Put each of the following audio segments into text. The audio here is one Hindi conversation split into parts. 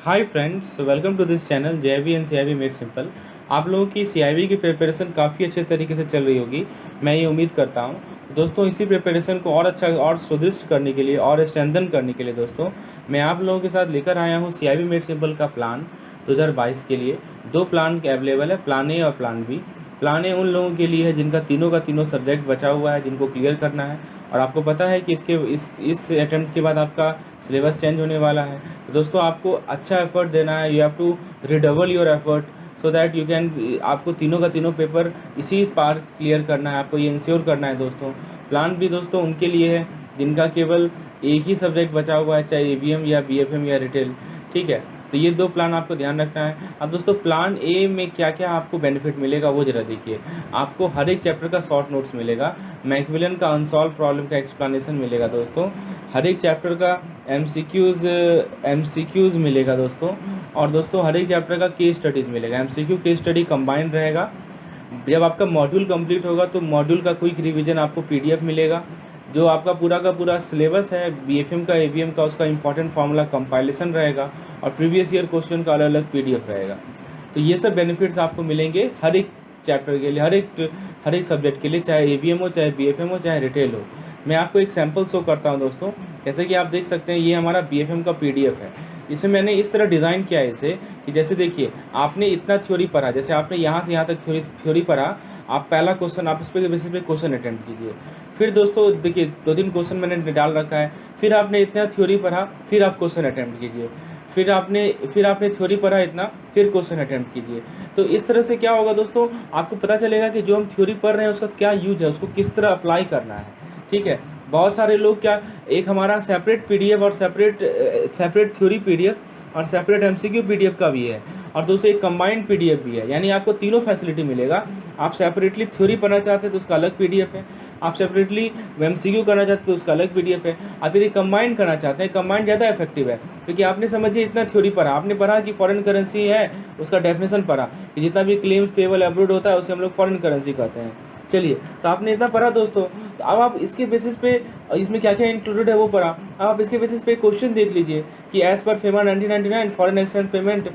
Hi friends, welcome to this channel JB and CIB made simple. आप लोगों की सीआईबी की प्रिपरेशन काफ़ी अच्छे तरीके से चल रही होगी, मैं ये उम्मीद करता हूँ। दोस्तों, इसी प्रिपरेशन को और अच्छा और सुदृढ़ करने के लिए और स्ट्रेंथन करने के लिए दोस्तों मैं आप लोगों के साथ लेकर आया हूँ सीआईबी मेड सिंपल का प्लान 2022 के लिए। दो प्लान अवेलेबल है, प्लान ए और प्लान बी। प्लान ए उन लोगों के लिए है जिनका तीनों का तीनों सब्जेक्ट बचा हुआ है, जिनको क्लियर करना है। और आपको पता है कि इस अटेम्प्ट के बाद आपका सिलेबस चेंज होने वाला है। तो दोस्तों, आपको अच्छा एफर्ट देना है। You have to redouble your effort so that you can, आपको तीनों का तीनों पेपर इसी पार क्लियर करना है। आपको ये इंश्योर करना है दोस्तों। प्लान भी दोस्तों उनके लिए है जिनका केवल एक ही सब्जेक्ट बचा हुआ है, चाहे एवीएम या बीएफएम या रिटेल। ठीक है, तो ये दो प्लान आपको ध्यान रखना है। अब दोस्तों, प्लान ए में क्या क्या आपको बेनिफिट मिलेगा वो जरा देखिए। आपको हर एक चैप्टर का शॉर्ट नोट्स मिलेगा, मैकमिलन का अनसॉल्व प्रॉब्लम का एक्सप्लेनेशन मिलेगा दोस्तों, हर एक चैप्टर का एमसीक्यूज़ मिलेगा दोस्तों। और दोस्तों, हर एक चैप्टर का केस स्टडीज़ मिलेगा। एमसीक्यू केस स्टडी कंबाइंड रहेगा। जब आपका मॉड्यूल कंप्लीट होगा तो मॉड्यूल का क्विक रिवीजन आपको पीडीएफ मिलेगा। जो आपका पूरा का पूरा सिलेबस है बीएफएम का एवीएम का, उसका इंपॉर्टेंट फार्मूला कंपाइलेशन रहेगा और प्रीवियस ईयर क्वेश्चन का अलग अलग पीडीएफ रहेगा। तो ये सब बेनिफिट्स आपको मिलेंगे हर एक चैप्टर के लिए, हर एक सब्जेक्ट के लिए, चाहे एवीएम हो, चाहे बीएफएम हो, चाहे रिटेल हो। मैं आपको एक सैम्पल शो करता हूँ दोस्तों। जैसे कि आप देख सकते हैं, ये हमारा बीएफएम का पीडीएफ है। इसे मैंने इस तरह डिज़ाइन किया है इसे कि जैसे देखिए, आपने इतना थ्योरी पढ़ा, जैसे आपने यहाँ से यहाँ तक थ्योरी पढ़ा, आप पहला क्वेश्चन आप इस पे बेसिस पे क्वेश्चन अटेम्प्ट कीजिए। फिर दोस्तों देखिए, 2-3 क्वेश्चन मैंने डाल रखा है। फिर आपने इतना थ्योरी पढ़ा, फिर आप क्वेश्चन अटेम्प्ट कीजिए। फिर आपने थ्योरी पढ़ा इतना, फिर क्वेश्चन अटेम्प्ट कीजिए। तो इस तरह से क्या होगा दोस्तों, आपको पता चलेगा कि जो हम थ्योरी पढ़ रहे हैं उसका क्या यूज है, उसको किस तरह अप्लाई करना है। ठीक है, बहुत सारे लोग क्या, एक हमारा सेपरेट पीडीएफ और सेपरेट थ्योरी पीडीएफ और सेपरेट एमसीक्यू पीडीएफ का भी है। और दोस्तों, एक कंबाइंड पीडीएफ भी है, यानी आपको तीनों फैसिलिटी मिलेगा। आप सेपरेटली थ्योरी पढ़ना चाहते हैं तो उसका अलग पीडीएफ है, आप सेपरेटली एमसीक्यू करना चाहते हैं तो उसका अलग पीडीएफ है। आप यदि कंबाइंड करना चाहते हैं, कंबाइंड ज़्यादा इफेक्टिव है, क्योंकि आपने समझिए इतना थ्योरी पढ़ा, आपने पढ़ा कि फॉरेन करेंसी है, उसका डेफिनेशन पढ़ा कि जितना भी क्लेम्स पेबल अब्रोड होता है उसे हम लोग फॉरेन करेंसी कहते हैं। चलिए, तो आपने इतना पढ़ा दोस्तों, तो अब आप इसके बेसिस पे, इसमें क्या क्या इंक्लूडेड है वो पढ़ा। अब आप इसके बेसिस पे क्वेश्चन देख लीजिए कि as per FEMA 1999 foreign exchange payment,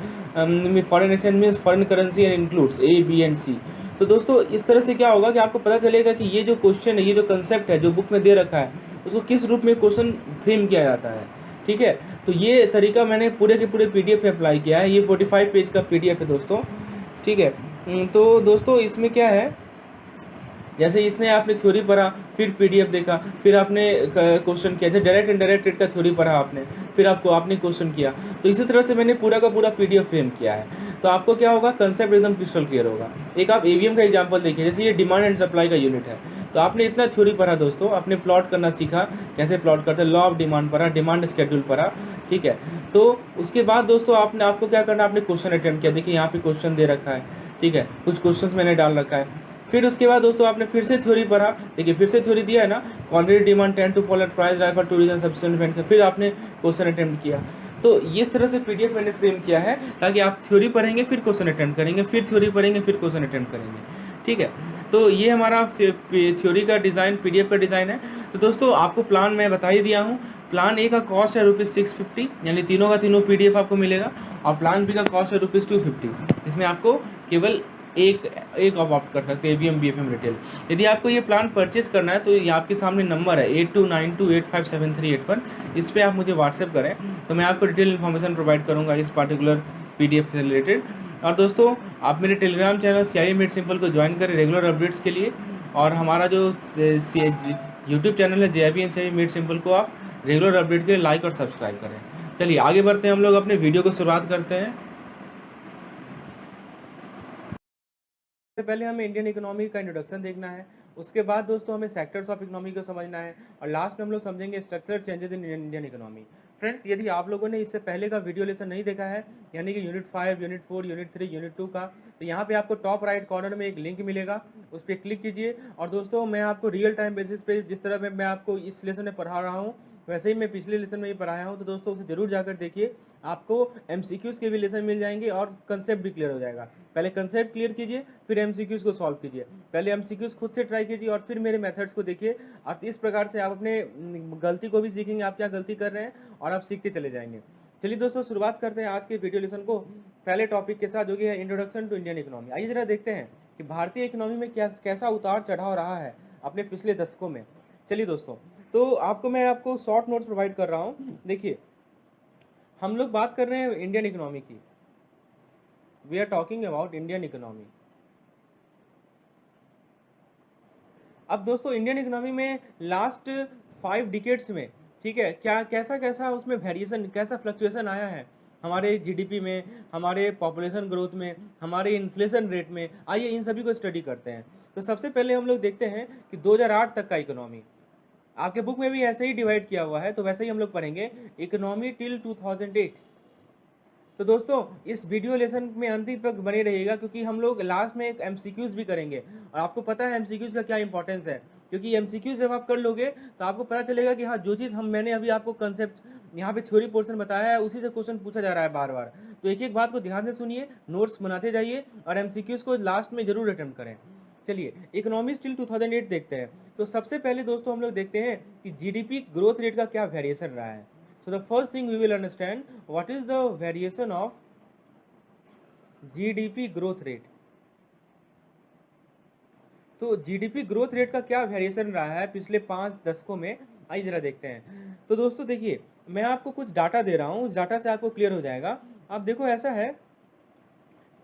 foreign exchange means foreign currency and includes A B and C. तो दोस्तों, इस तरह से क्या होगा कि आपको पता चलेगा कि ये जो क्वेश्चन है, ये जो कंसेप्ट है जो बुक में दे रखा है, उसको किस रूप में क्वेश्चन फ्रेम किया जाता है। ठीक है, तो ये तरीका मैंने पूरे के पूरे पीडीएफ में अप्लाई किया है। ये 45 पेज का पीडीएफ है दोस्तों। ठीक है, तो दोस्तों इसमें क्या है, जैसे इसने आपने थ्योरी पढ़ा, फिर पीडीएफ देखा, फिर आपने क्वेश्चन किया, जैसे डायरेक्ट इनडायरेक्ट रेट का थ्योरी पढ़ा आपने, फिर आपने क्वेश्चन किया। तो इसी तरह से मैंने पूरा का पूरा पीडीएफ फ्रेम किया है। तो आपको क्या होगा, कंसेप्ट एकदम क्रिस्टल क्लियर होगा। एक आप एवीएम का एग्जांपल देखिए, जैसे ये डिमांड एंड सप्लाई का यूनिट है। तो आपने इतना थ्योरी पढ़ा दोस्तों, आपने प्लॉट करना सीखा, कैसे प्लॉट करते हैं, लॉ ऑफ डिमांड पढ़ा, डिमांड स्केड्यूल पढ़ा। ठीक है, तो उसके बाद दोस्तों आपको क्या करना, आपने क्वेश्चन अटेम्प्ट किया। देखिए यहाँ पे क्वेश्चन दे रखा है। ठीक है, कुछ क्वेश्चन मैंने डाल रखा है। फिर उसके बाद दोस्तों आपने फिर से थ्योरी पढ़ा। देखिए फिर से थ्योरी दिया है ना, quantity demand tend to fall at price rise for two reason subsequent. फिर आपने क्वेश्चन अटेम्प्ट किया। तो इस तरह से पीडीएफ मैंने फ्रेम किया है, ताकि आप थ्योरी पढ़ेंगे, फिर क्वेश्चन अटेम्प्ट करेंगे, फिर थ्योरी पढ़ेंगे, फिर क्वेश्चन अटेम्प्ट करेंगे। ठीक है, तो ये हमारा थ्योरी का डिज़ाइन, पीडीएफ का डिज़ाइन है। तो दोस्तों, आपको प्लान मैं बता ही दिया हूँ। प्लान ए का कॉस्ट है ₹650, यानी तीनों का तीनों पीडीएफ आपको मिलेगा। और प्लान बी का कॉस्ट है ₹250। इसमें आपको केवल एक आप ऑप्ट कर सकते हैं, एवीएम बीएफएम रिटेल। यदि आपको ये प्लान परचेज करना है तो ये आपके सामने नंबर है 8292857381। इस पर आप मुझे व्हाट्सएप करें तो मैं आपको डिटेल इन्फॉर्मेशन प्रोवाइड करूँगा इस पार्टिकुलर पीडीएफ से रिलेटेड। और दोस्तों, आप मेरे Telegram channel CIB made simple को ज्वाइन करें रेगुलर अपडेट्स के लिए। और हमारा जो यूट्यूब चैनल है JIB and CIB made simple को आप रेगुलर अपडेट के लिए लाइक और सब्सक्राइब करें। चलिए आगे बढ़ते हैं, हम लोग अपने वीडियो को शुरुआत करते हैं। सबसे पहले हमें इंडियन इकोनॉमी का इंट्रोडक्शन देखना है। उसके बाद दोस्तों हमें सेक्टर्स ऑफ इकोनॉमी को समझना है। और लास्ट में हम लोग समझेंगे structural changes in Indian economy. Friends, यदि आप लोगों ने इससे पहले का वीडियो लेसन नहीं देखा है, यानी कि यूनिट 5, यूनिट 4, यूनिट 3, यूनिट 2 का, तो यहाँ पे आपको टॉप राइट कॉर्नर में एक लिंक मिलेगा, उस पर क्लिक कीजिए। और दोस्तों, मैं आपको रियल टाइम बेसिस पे जिस तरह मैं आपको इस लेसन में पढ़ा रहा हूँ, वैसे ही मैं पिछले लेसन में ही पढ़ाया हूँ। तो दोस्तों उसे जरूर जाकर देखिए, आपको एमसीक्यूज़ के भी लेसन मिल जाएंगे और कंसेप्ट भी क्लियर हो जाएगा। पहले कंसेप्ट क्लियर कीजिए, फिर एमसीक्यूज़ को सॉल्व कीजिए। पहले एमसीक्यूज़ खुद से ट्राई कीजिए और फिर मेरे मेथड्स को देखिए। और इस प्रकार से आप अपने गलती को भी सीखेंगे, आप क्या गलती कर रहे हैं, और आप सीखते चले जाएंगे। चलिए दोस्तों, शुरुआत करते हैं आज के वीडियो लेसन को पहले टॉपिक के साथ, जो कि है इंट्रोडक्शन टू इंडियन इकोनॉमी। आइए जरा देखते हैं कि भारतीय इकोनॉमी में कैसा उतार चढ़ाव रहा है अपने पिछले दशकों में। चलिए दोस्तों, तो मैं आपको शॉर्ट नोट्स प्रोवाइड कर रहा हूँ। देखिए, हम लोग बात कर रहे हैं इंडियन इकोनॉमी की। We are talking about Indian economy. अब दोस्तों, इंडियन इकोनॉमी में लास्ट 5 डिकेड्स में, ठीक है, कैसा कैसा उसमें वेरिएशन, कैसा फ्लक्चुएशन आया है हमारे जीडीपी में, हमारे पॉपुलेशन ग्रोथ में, हमारे इन्फ्लेशन रेट में। आइए इन सभी को स्टडी करते हैं। तो सबसे पहले हम लोग देखते हैं कि 2008 तक का इकोनॉमी। आपके बुक में भी ऐसे ही डिवाइड किया हुआ है, तो वैसे ही हम लोग पढ़ेंगे इकोनॉमी टिल 2008। तो दोस्तों, इस वीडियो लेसन में अंतिम तक बने रहिएगा, क्योंकि हम लोग लास्ट में एक एमसीक्यूज भी करेंगे। और आपको पता है एमसीक्यूज का क्या इंपॉर्टेंस है, क्योंकि एमसीक्यूज जब आप कर लोगे तो आपको पता चलेगा कि हाँ, जो चीज़ मैंने अभी आपको कंसेप्ट यहाँ पे थ्योरी पोर्शन बताया है, उसी से क्वेश्चन पूछा जा रहा है बार बार। तो एक एक बात को ध्यान से सुनिए, नोट्स बनाते जाइए और एमसीक्यूज को लास्ट में जरूर अटेम्प्ट करें। चलिए, इकोनॉमी टिल 2008 देखते हैं। तो सबसे पहले दोस्तों हम लोग देखते हैं कि जीडीपी ग्रोथ रेट का क्या वेरिएशन रहा है। So the first thing we will understand what is the variation of GDP growth rate। तो जीडीपी ग्रोथ रेट का क्या वेरिएशन रहा है पिछले 5 दशकों में, आइए जरा देखते हैं। तो दोस्तों देखिए, मैं आपको कुछ डाटा दे रहा हूँ, उस डाटा से आपको क्लियर हो जाएगा। आप देखो, ऐसा है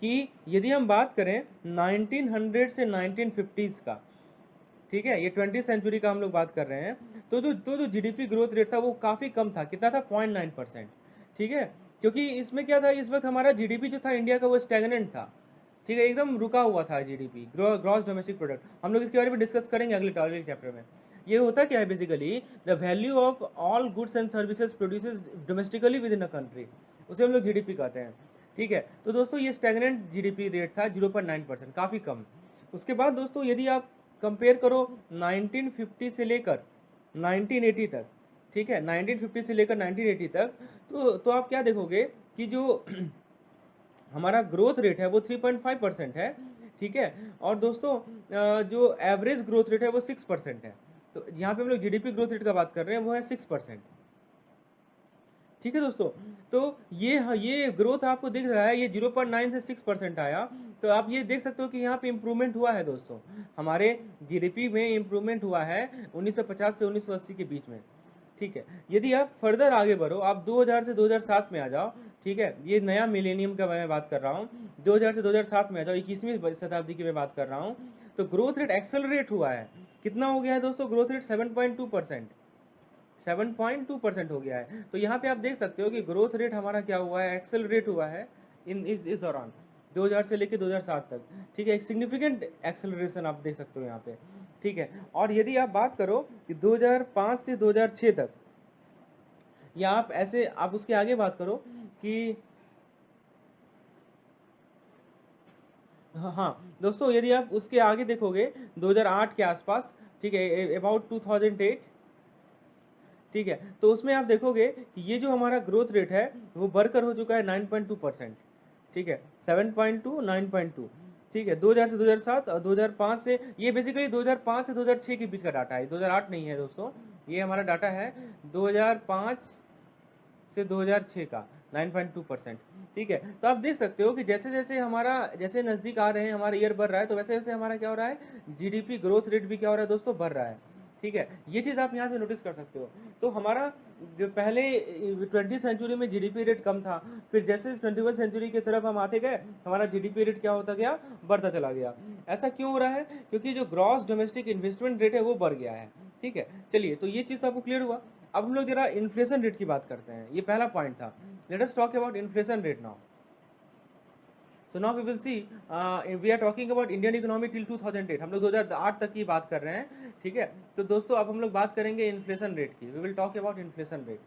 कि यदि हम बात करें 1900 से 1950s का, ठीक है, ये 20th सेंचुरी का हम लोग बात कर रहे हैं, तो जो जीडीपी ग्रोथ रेट था वो काफ़ी कम था। कितना था? 0.9%। ठीक है, क्योंकि इसमें क्या था, इस वक्त हमारा जीडीपी जो था इंडिया का वो स्टैग्नेंट था। ठीक है, एकदम रुका हुआ था जीडीपी, ग्रॉस डोमेस्टिक प्रोडक्ट। हम लोग इसके बारे में डिस्कस करेंगे अगले चैप्टर में। ये होता क्या है basically, the value of all goods and services produces domestically with in a country, उसे हम लोग जीडीपी कहते हैं। ठीक है, तो दोस्तों ये स्टैग्नेंट जीडीपी रेट था 0.9%, काफ़ी कम। उसके बाद दोस्तों, यदि आप कंपेयर करो 1950 से लेकर 1980 तक, ठीक है, 1950 से लेकर 1980 तक, तो आप क्या देखोगे कि जो हमारा ग्रोथ रेट है वो 3.5% है। ठीक है, और दोस्तों जो एवरेज ग्रोथ रेट है वो 6% है। तो यहाँ पे हम लोग जीडीपी ग्रोथ रेट का बात कर रहे हैं, वो है 6%। ठीक है दोस्तों, तो ये ग्रोथ आपको दिख रहा है, ये 0.9 से 6% आया। तो आप ये देख सकते हो कि यहाँ पे इम्प्रूवमेंट हुआ है दोस्तों, हमारे जीडीपी में इम्प्रूवमेंट हुआ है 1950 से 1980 के बीच में। ठीक है, यदि आप फर्दर आगे बढ़ो, आप 2000 से 2007 में आ जाओ। ठीक है, ये नया मिलेनियम का मैं बात कर रहा हूँ। 2000 से 2007 में आ जाओ, 21वीं शताब्दी की मैं बात कर रहा हूँ। तो ग्रोथ रेट एक्सेलरेट हुआ है। कितना हो गया है दोस्तों? ग्रोथ रेट 7.2%, 7.2% हो गया है। तो यहाँ पे आप देख सकते हो कि ग्रोथ रेट हमारा क्या हुआ है, एक्सेलरेट हुआ है इस दौरान 2000 से लेकर 2007 तक। ठीक है, एक सिग्निफिकेंट एक्सेलरेशन आप देख सकते हो यहाँ पे। ठीक है, और यदि आप बात करो कि 2005 से 2006 तक, या आप ऐसे आप उसके आगे बात करो कि हाँ दोस्तों, यदि आप उसके आगे देखोगे 2008 के आसपास, ठीक है, अबाउट 2008, ठीक है, तो उसमें आप देखोगे कि ये जो हमारा ग्रोथ रेट है वो बढ़कर हो चुका है 9.2%। ठीक है, 7.2 9.2। ठीक है, 2000 से 2007 और 2005 से, ये बेसिकली 2005 से 2006 के बीच का डाटा है, 2008 नहीं है दोस्तों, ये हमारा डाटा है 2005 से 2006 का 9.2%। ठीक है, तो आप देख सकते हो कि जैसे जैसे जैसे नज़दीक आ रहे हैं, हमारा ईयर बढ़ रहा है, तो वैसे वैसे हमारा क्या हो रहा है, जीडीपी ग्रोथ रेट भी क्या हो रहा है दोस्तों, बढ़ रहा है। ठीक है, ये चीज़ आप यहाँ से नोटिस कर सकते हो। तो हमारा जो पहले 20th सेंचुरी में जीडीपी रेट कम था, फिर जैसे 21st सेंचुरी की तरफ हम आते गए, हमारा जीडीपी रेट क्या होता गया, बढ़ता चला गया। ऐसा क्यों हो रहा है? क्योंकि जो ग्रॉस डोमेस्टिक इन्वेस्टमेंट रेट है वो बढ़ गया है। ठीक है, चलिए, तो ये चीज़ तो आपको क्लियर हुआ। अब हम लोग जरा इन्फ्लेशन रेट की बात करते हैं, ये पहला पॉइंट था। Let us talk about inflation rate now. So now we will see, we are talking about Indian economy till 2008, हम लोग 2008 तक की बात कर रहे हैं। ठीक है, तो दोस्तों अब हम लोग बात करेंगे इन्फ्लेशन रेट की, we will talk about inflation rate.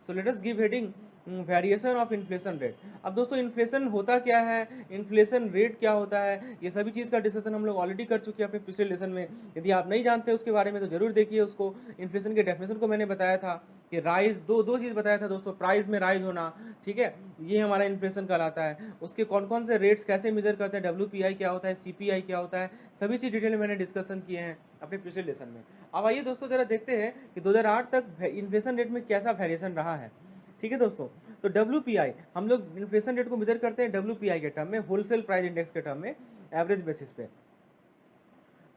So let us give heading variation of inflation rate. अब दोस्तों, इन्फ्लेशन होता क्या है, इन्फ्लेशन रेट क्या होता है, ये सभी चीज़ का डिस्कशन हम लोग ऑलरेडी कर चुके हैं अपने पिछले लेसन में। यदि आप नहीं जानते उसके बारे में तो जरूर देखिए उसको। इन्फ्लेशन के डेफिनेशन को मैंने बताया था कि राइज, दो चीज़ बताया था दोस्तों, प्राइस में राइज होना, ठीक है, ये हमारा इन्फ्लेशन कहलाता है। उसके कौन कौन से रेट्स कैसे मेजर करते हैं, WPI क्या होता है, CPI क्या होता है, सभी चीज़ डिटेल में मैंने डिस्कशन किए हैं अपने पिछले लेसन में। अब आइए दोस्तों, जरा देखते हैं कि 2008 तक इन्फ्लेशन रेट में कैसा वेरिएशन रहा है। ठीक है दोस्तों। तो WPI हम लोग इन्फ्लेशन रेट को मेजर करते हैं WPI के टर्म में, होलसेल प्राइस इंडेक्स के टर्म में, एवरेज बेसिस पे।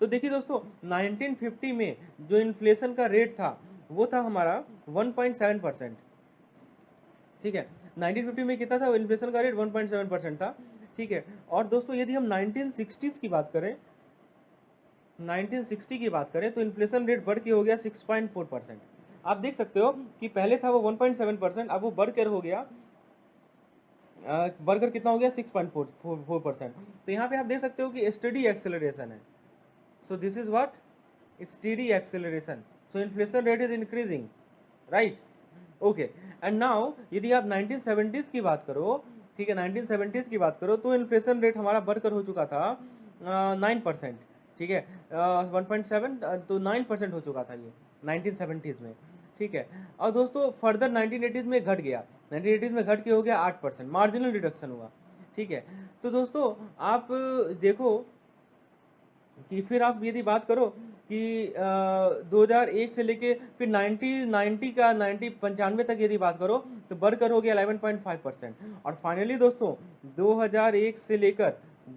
तो देखिए दोस्तों 1950 में जो इन्फ्लेशन का रेट था वो था हमारा 1.7%। ठीक है, 1950 में कितना था इन्फ्लेशन का रेट? 1.7% था। ठीक है, और दोस्तों यदि हम 1960s की बात करें, 1960 की बात करें तो इन्फ्लेशन रेट बढ़ के हो गया 6.4%। आप देख सकते हो कि पहले था वो 1.7%, अब वो बढ़कर हो गया बढ़कर कितना हो गया 6.4%। तो यहाँ पे आप देख सकते हो कि स्टडी एक्सेलरेशन है। सो this is what? Study acceleration. So inflation rate is increasing, right? Okay, and now यदि आप 1970s की बात करो, ठीक है, 1970s की बात करो तो इन्फ्लेशन रेट हमारा बढ़कर हो चुका था 9%। ठीक है, 1.7 तो 9% हो चुका था ये 1970s में। ठीक है, और दोस्तों फर्दर 1980s में घट गया, 1980s में घट के हो गया 8%, मार्जिनल रिडक्शन हुआ। ठीक है, तो दोस्तों आप देखो कि फिर आप यदि बात करो कि 2001 से लेके फिर 90 का 95 तक यदि बात करो तो बढ़कर हो गया 11.5%। और फाइनली दोस्तों 2001 से लेकर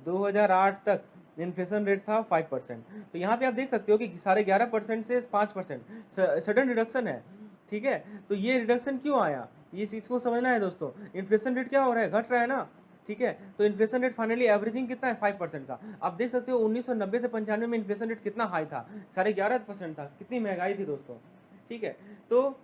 2008 तक इन्फ्लेशन रेट था 5%। तो यहाँ पे आप देख सकते हो कि 11.5% से 5% सडन रिडक्शन है। ठीक है, तो ये रिडक्शन क्यों आया, ये चीज़ को समझना है दोस्तों। इन्फ्लेशन रेट क्या हो रहा है? घट रहा है ना। ठीक है, तो इन्फ्लेशन रेट फाइनली एवरेजिंग कितना है? 5% का। आप देख सकते हो 1990 से 95 में इन्फ्लेशन रेट कितना हाई था? 11.5% था। कितनी महंगाई थी दोस्तों। ठीक है, तो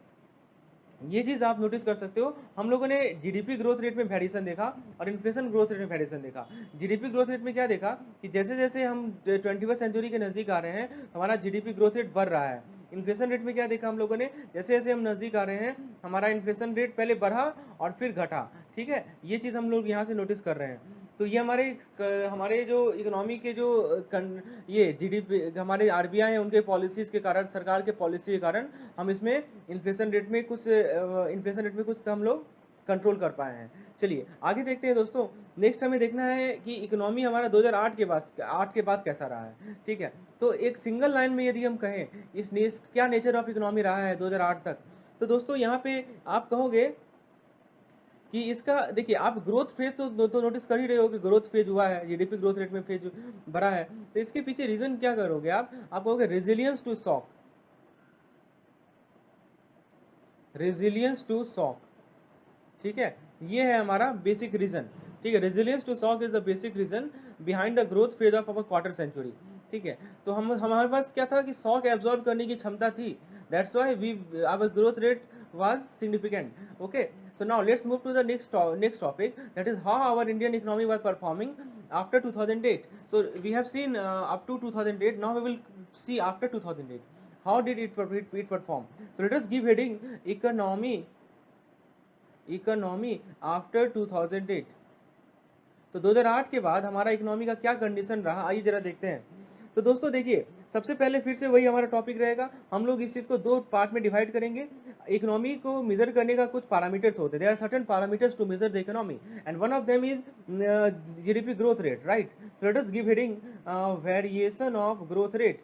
ये चीज आप नोटिस कर सकते हो। हम लोगों ने जीडीपी ग्रोथ रेट में वेरिएशन देखा और इन्फ्लेशन ग्रोथ रेट में वेरिएशन देखा। जीडीपी ग्रोथ रेट में क्या देखा कि जैसे जैसे हम 21वीं सेंचुरी के नजदीक आ रहे हैं हमारा जीडीपी ग्रोथ रेट बढ़ रहा है। इन्फ्लेशन रेट में क्या देखा हम लोगों ने? जैसे जैसे हम नजदीक आ रहे हैं हमारा इन्फ्लेशन रेट पहले बढ़ा और फिर घटा। ठीक है, ये चीज हम लोग यहाँ से नोटिस कर रहे हैं। तो ये हमारे जो इकोनॉमी के जो ये जीडीपी हमारे आरबीआई है उनके पॉलिसीज के कारण, सरकार के पॉलिसी के कारण हम इसमें इन्फ्लेशन रेट में कुछ हम लोग कंट्रोल कर पाए हैं। चलिए आगे देखते हैं दोस्तों। नेक्स्ट हमें देखना है कि इकोनॉमी हमारा 2008 के बाद कैसा रहा है। ठीक है, तो एक सिंगल लाइन में यदि हम कहें क्या नेचर ऑफ इकोनॉमी रहा है 2008 तक, तो दोस्तों यहाँ पे आप कहोगे कि इसका देखिए आप ग्रोथ फेज तो नोटिस कर ही रहे हो कि ग्रोथ फेज हुआ है, जीडीपी ग्रोथ रेट में फेज बढ़ा है। तो इसके पीछे रीजन क्या करोगे आप कहोगे resilience to shock, resilience to shock. ठीक है, ये है हमारा बेसिक रीजन। ठीक है, resilience to shock is the basic reason behind the growth phase of our quarter century. ठीक है, तो हम हमारे पास क्या था कि शॉक एब्जॉर्ब करने की क्षमता थी। That's why we our growth rate was significant. Okay, so now let's move to the next topic, that is how our Indian economy was performing after 2008. So we have seen up to 2008. Now we will see after 2008 how did it perform. So let us give heading economy after 2008. तो 2008 के बाद हमारा इकोनॉमी का क्या कंडीशन रहा, आइए जरा देखते हैं। तो दोस्तों देखिए सबसे पहले फिर से वही हमारा टॉपिक रहेगा। हम लोग इस चीज़ को दो पार्ट में डिवाइड करेंगे। इकोनॉमी को मेजर करने का कुछ पैरामीटर्स होते हैं, there are certain parameters to measure the economy and one of them is GDP growth rate, right? So let us give heading variation of growth rate,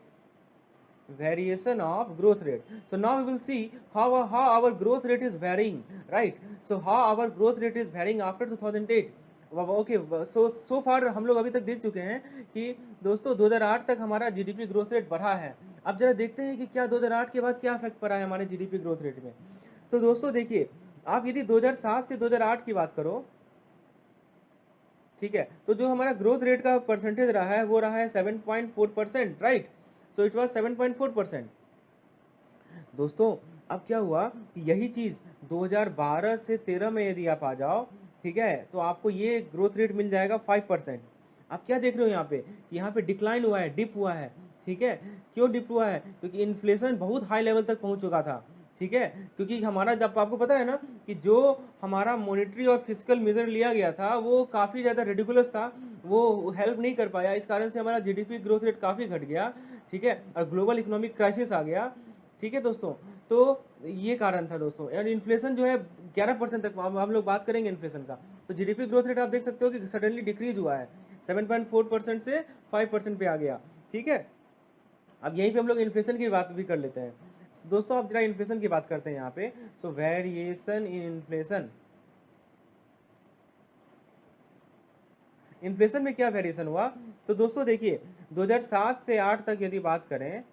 variation of growth rate. So now we will see how our growth rate is varying, right? So how our growth rate is varying after 2008. Okay, सो फार हम लोग अभी तक देख चुके हैं कि दोस्तों 2008 तक हमारा जीडीपी ग्रोथ रेट बढ़ा है। अब जरा देखते हैं कि क्या 2008 के बाद क्या इफेक्ट पड़ा है हमारे जीडीपी ग्रोथ रेट में। तो दोस्तों देखिए आप यदि 2007 से 2008 की बात करो, ठीक है, तो जो हमारा ग्रोथ रेट का परसेंटेज रहा है वो रहा है 7.4%, राइट? So it was 7.4%। दोस्तों अब क्या हुआ कि यही चीज़ 2012 से 13 में यदि आप आ जाओ, ठीक है, तो आपको ये ग्रोथ रेट मिल जाएगा 5%। आप क्या देख रहे हो यहाँ पे कि यहाँ पे डिक्लाइन हुआ है, डिप हुआ है। ठीक है, क्यों डिप हुआ है? क्योंकि इन्फ्लेशन बहुत हाई लेवल तक पहुँच चुका था। ठीक है, क्योंकि हमारा जब आपको पता है ना कि जो हमारा मॉनेटरी और फिजिकल मेजर लिया गया था वो काफ़ी ज़्यादा रेडिकुलस था, वो हेल्प नहीं कर पाया। इस कारण से हमारा जीडीपी ग्रोथ रेट काफ़ी घट गया। ठीक है, और ग्लोबल इकोनॉमिक क्राइसिस आ गया। ठीक है दोस्तों, तो ये कारण था दोस्तों। और इन्फ्लेशन जो है 11% तक, हम लोग बात करेंगे इन्फ्लेशन का, तो जीडीपी ग्रोथ रेट आप देख सकते हो कि सडनली डिक्रीज हुआ है, 7.4% से 5% पे आ गया। ठीक है, अब यहीं पे हम लोग इन्फ्लेशन की बात भी कर लेते हैं। तो दोस्तों आप जरा इन्फ्लेशन की बात करते हैं यहाँ पे। सो वेरिएशन इन इन्फ्लेशन, इन्फ्लेशन में क्या वेरिएशन हुआ, तो दोस्तों देखिए 2007 से 8 तक यदि बात करें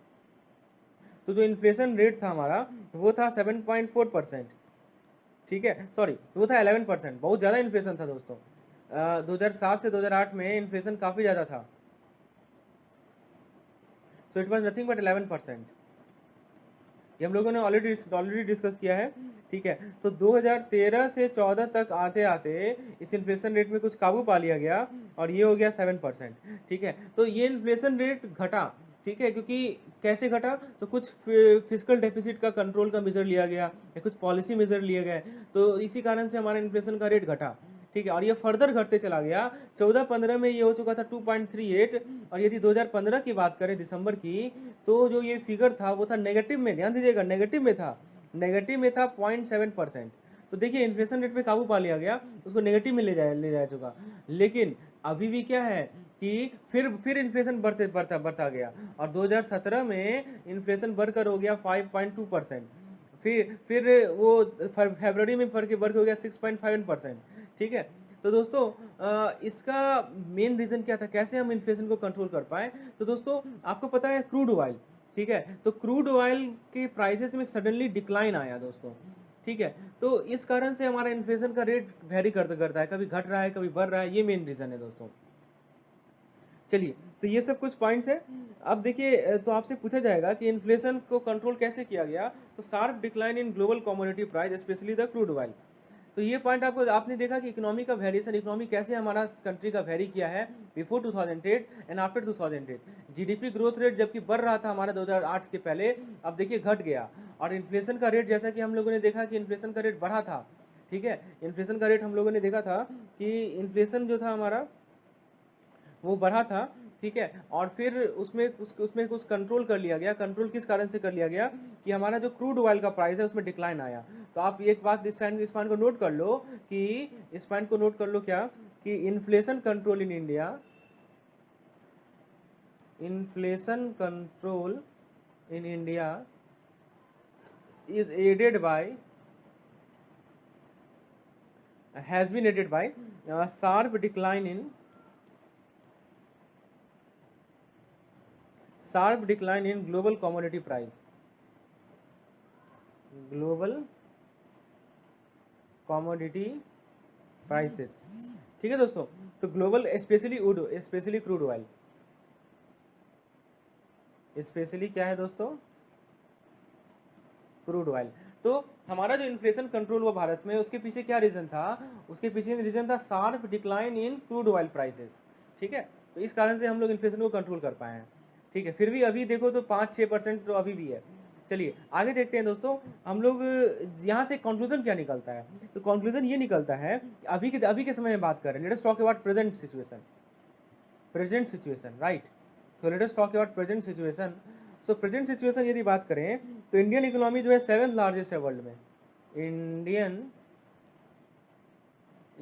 तो जो इन्फ्लेशन रेट था हमारा वो था 7.4%। ठीक है, सॉरी वो था 11%, बहुत ज़्यादा इन्फ्लेशन था दोस्तों। 2007 से 2008 में इन्फ्लेशन काफ़ी ज़्यादा था। So it was nothing but 11%। ये हम लोगों ने ऑलरेडी डिस्कस किया है। ठीक है, तो 2013 से 14 तक आते आते इस इन्फ्लेशन रेट में कुछ काबू पा लिया गया और ये हो गया 7%। ठीक है, तो ये इन्फ्लेशन रेट घटा। ठीक है, क्योंकि कैसे घटा, तो कुछ फिजिकल डेफिसिट का कंट्रोल का मेजर लिया गया या कुछ पॉलिसी मेजर लिए गए, तो इसी कारण से हमारा इन्फ्लेशन का रेट घटा। ठीक है, और ये फर्दर घटते चला गया। 14-15 में ये हो चुका था 2.38, और यदि 2015 की बात करें दिसंबर की, तो जो ये फिगर था वो था नेगेटिव में, ध्यान दीजिएगा नेगेटिव में था, नेगेटिव में था 0.7%। तो देखिए इन्फ्लेशन रेट पे काबू पा लिया गया, उसको नेगेटिव में ले जा चुका। लेकिन अभी भी क्या है कि फिर इन्फ्लेशन बढ़ता गया, और 2017 में इन्फ्लेशन बढ़कर हो गया 5.2%। फिर वो फरवरी में बढ़ के हो गया 6.5%। ठीक है, तो दोस्तों इसका मेन रीजन क्या था, कैसे हम इन्फ्लेशन को कंट्रोल कर पाए, तो दोस्तों आपको पता है क्रूड ऑयल। ठीक है, तो क्रूड ऑयल के प्राइसेस में सडनली डिक्लाइन आया दोस्तों। ठीक है, तो इस कारण से हमारा इन्फ्लेशन का रेट वेरी करता है, कभी घट रहा है कभी बढ़ रहा है, ये मेन रीजन है दोस्तों। चलिए, तो ये सब कुछ पॉइंट्स है। अब देखिए तो आपसे पूछा जाएगा कि इन्फ्लेशन को कंट्रोल कैसे किया गया, तो sharp decline in global commodity price specially the crude oil. तो ये पॉइंट आपने देखा कि इकोनॉमी का वेरिएशन, इकोनॉमी कैसे हमारा कंट्री का वेरी किया है before 2008 and after 2008। GDP growth rate जबकि बढ़ रहा था हमारा 2008 के पहले, अब देखिए घट गया। और इन्फ्लेशन का रेट, जैसा कि हम लोगों ने देखा कि इन्फ्लेशन का रेट बढ़ा था। ठीक है, इन्फ्लेशन का रेट हम लोगों ने देखा था कि इन्फ्लेशन जो था हमारा वो बढ़ा था। ठीक है, और फिर उसमें कुछ कंट्रोल कर लिया गया। कंट्रोल किस कारण से कर लिया गया कि हमारा जो क्रूड ऑयल का प्राइस है उसमें डिक्लाइन आया। तो आप एक बात इस पॉइंट को नोट कर लो कि इस पॉइंट को नोट कर लो क्या, कि inflation control in India, inflation control in India is aided by, has been aided by sharp decline in global commodity price, global commodity prices। ठीक है दोस्तों, तो global specially crude oil, specially क्या है दोस्तों, क्रूड ऑयल। तो हमारा जो इन्फ्लेशन कंट्रोल हुआ भारत में, उसके पीछे क्या रीजन था, उसके पीछे रीजन था sharp decline in crude oil prices. ठीक है, तो इस कारण से हम लोग इन्फ्लेशन को कंट्रोल कर पाए हैं। ठीक है, फिर भी अभी देखो तो 5-6% तो अभी भी है। चलिए आगे देखते हैं दोस्तों, हम लोग यहाँ से कंक्लूजन क्या निकलता है, तो कंक्लूजन ये निकलता है अभी के समय में बात करें, let us talk about present situation, right. तो let us talk about present situation. So present situation यदि बात करें तो इंडियन इकोनॉमी जो है 7th लार्जेस्ट है वर्ल्ड में। Indian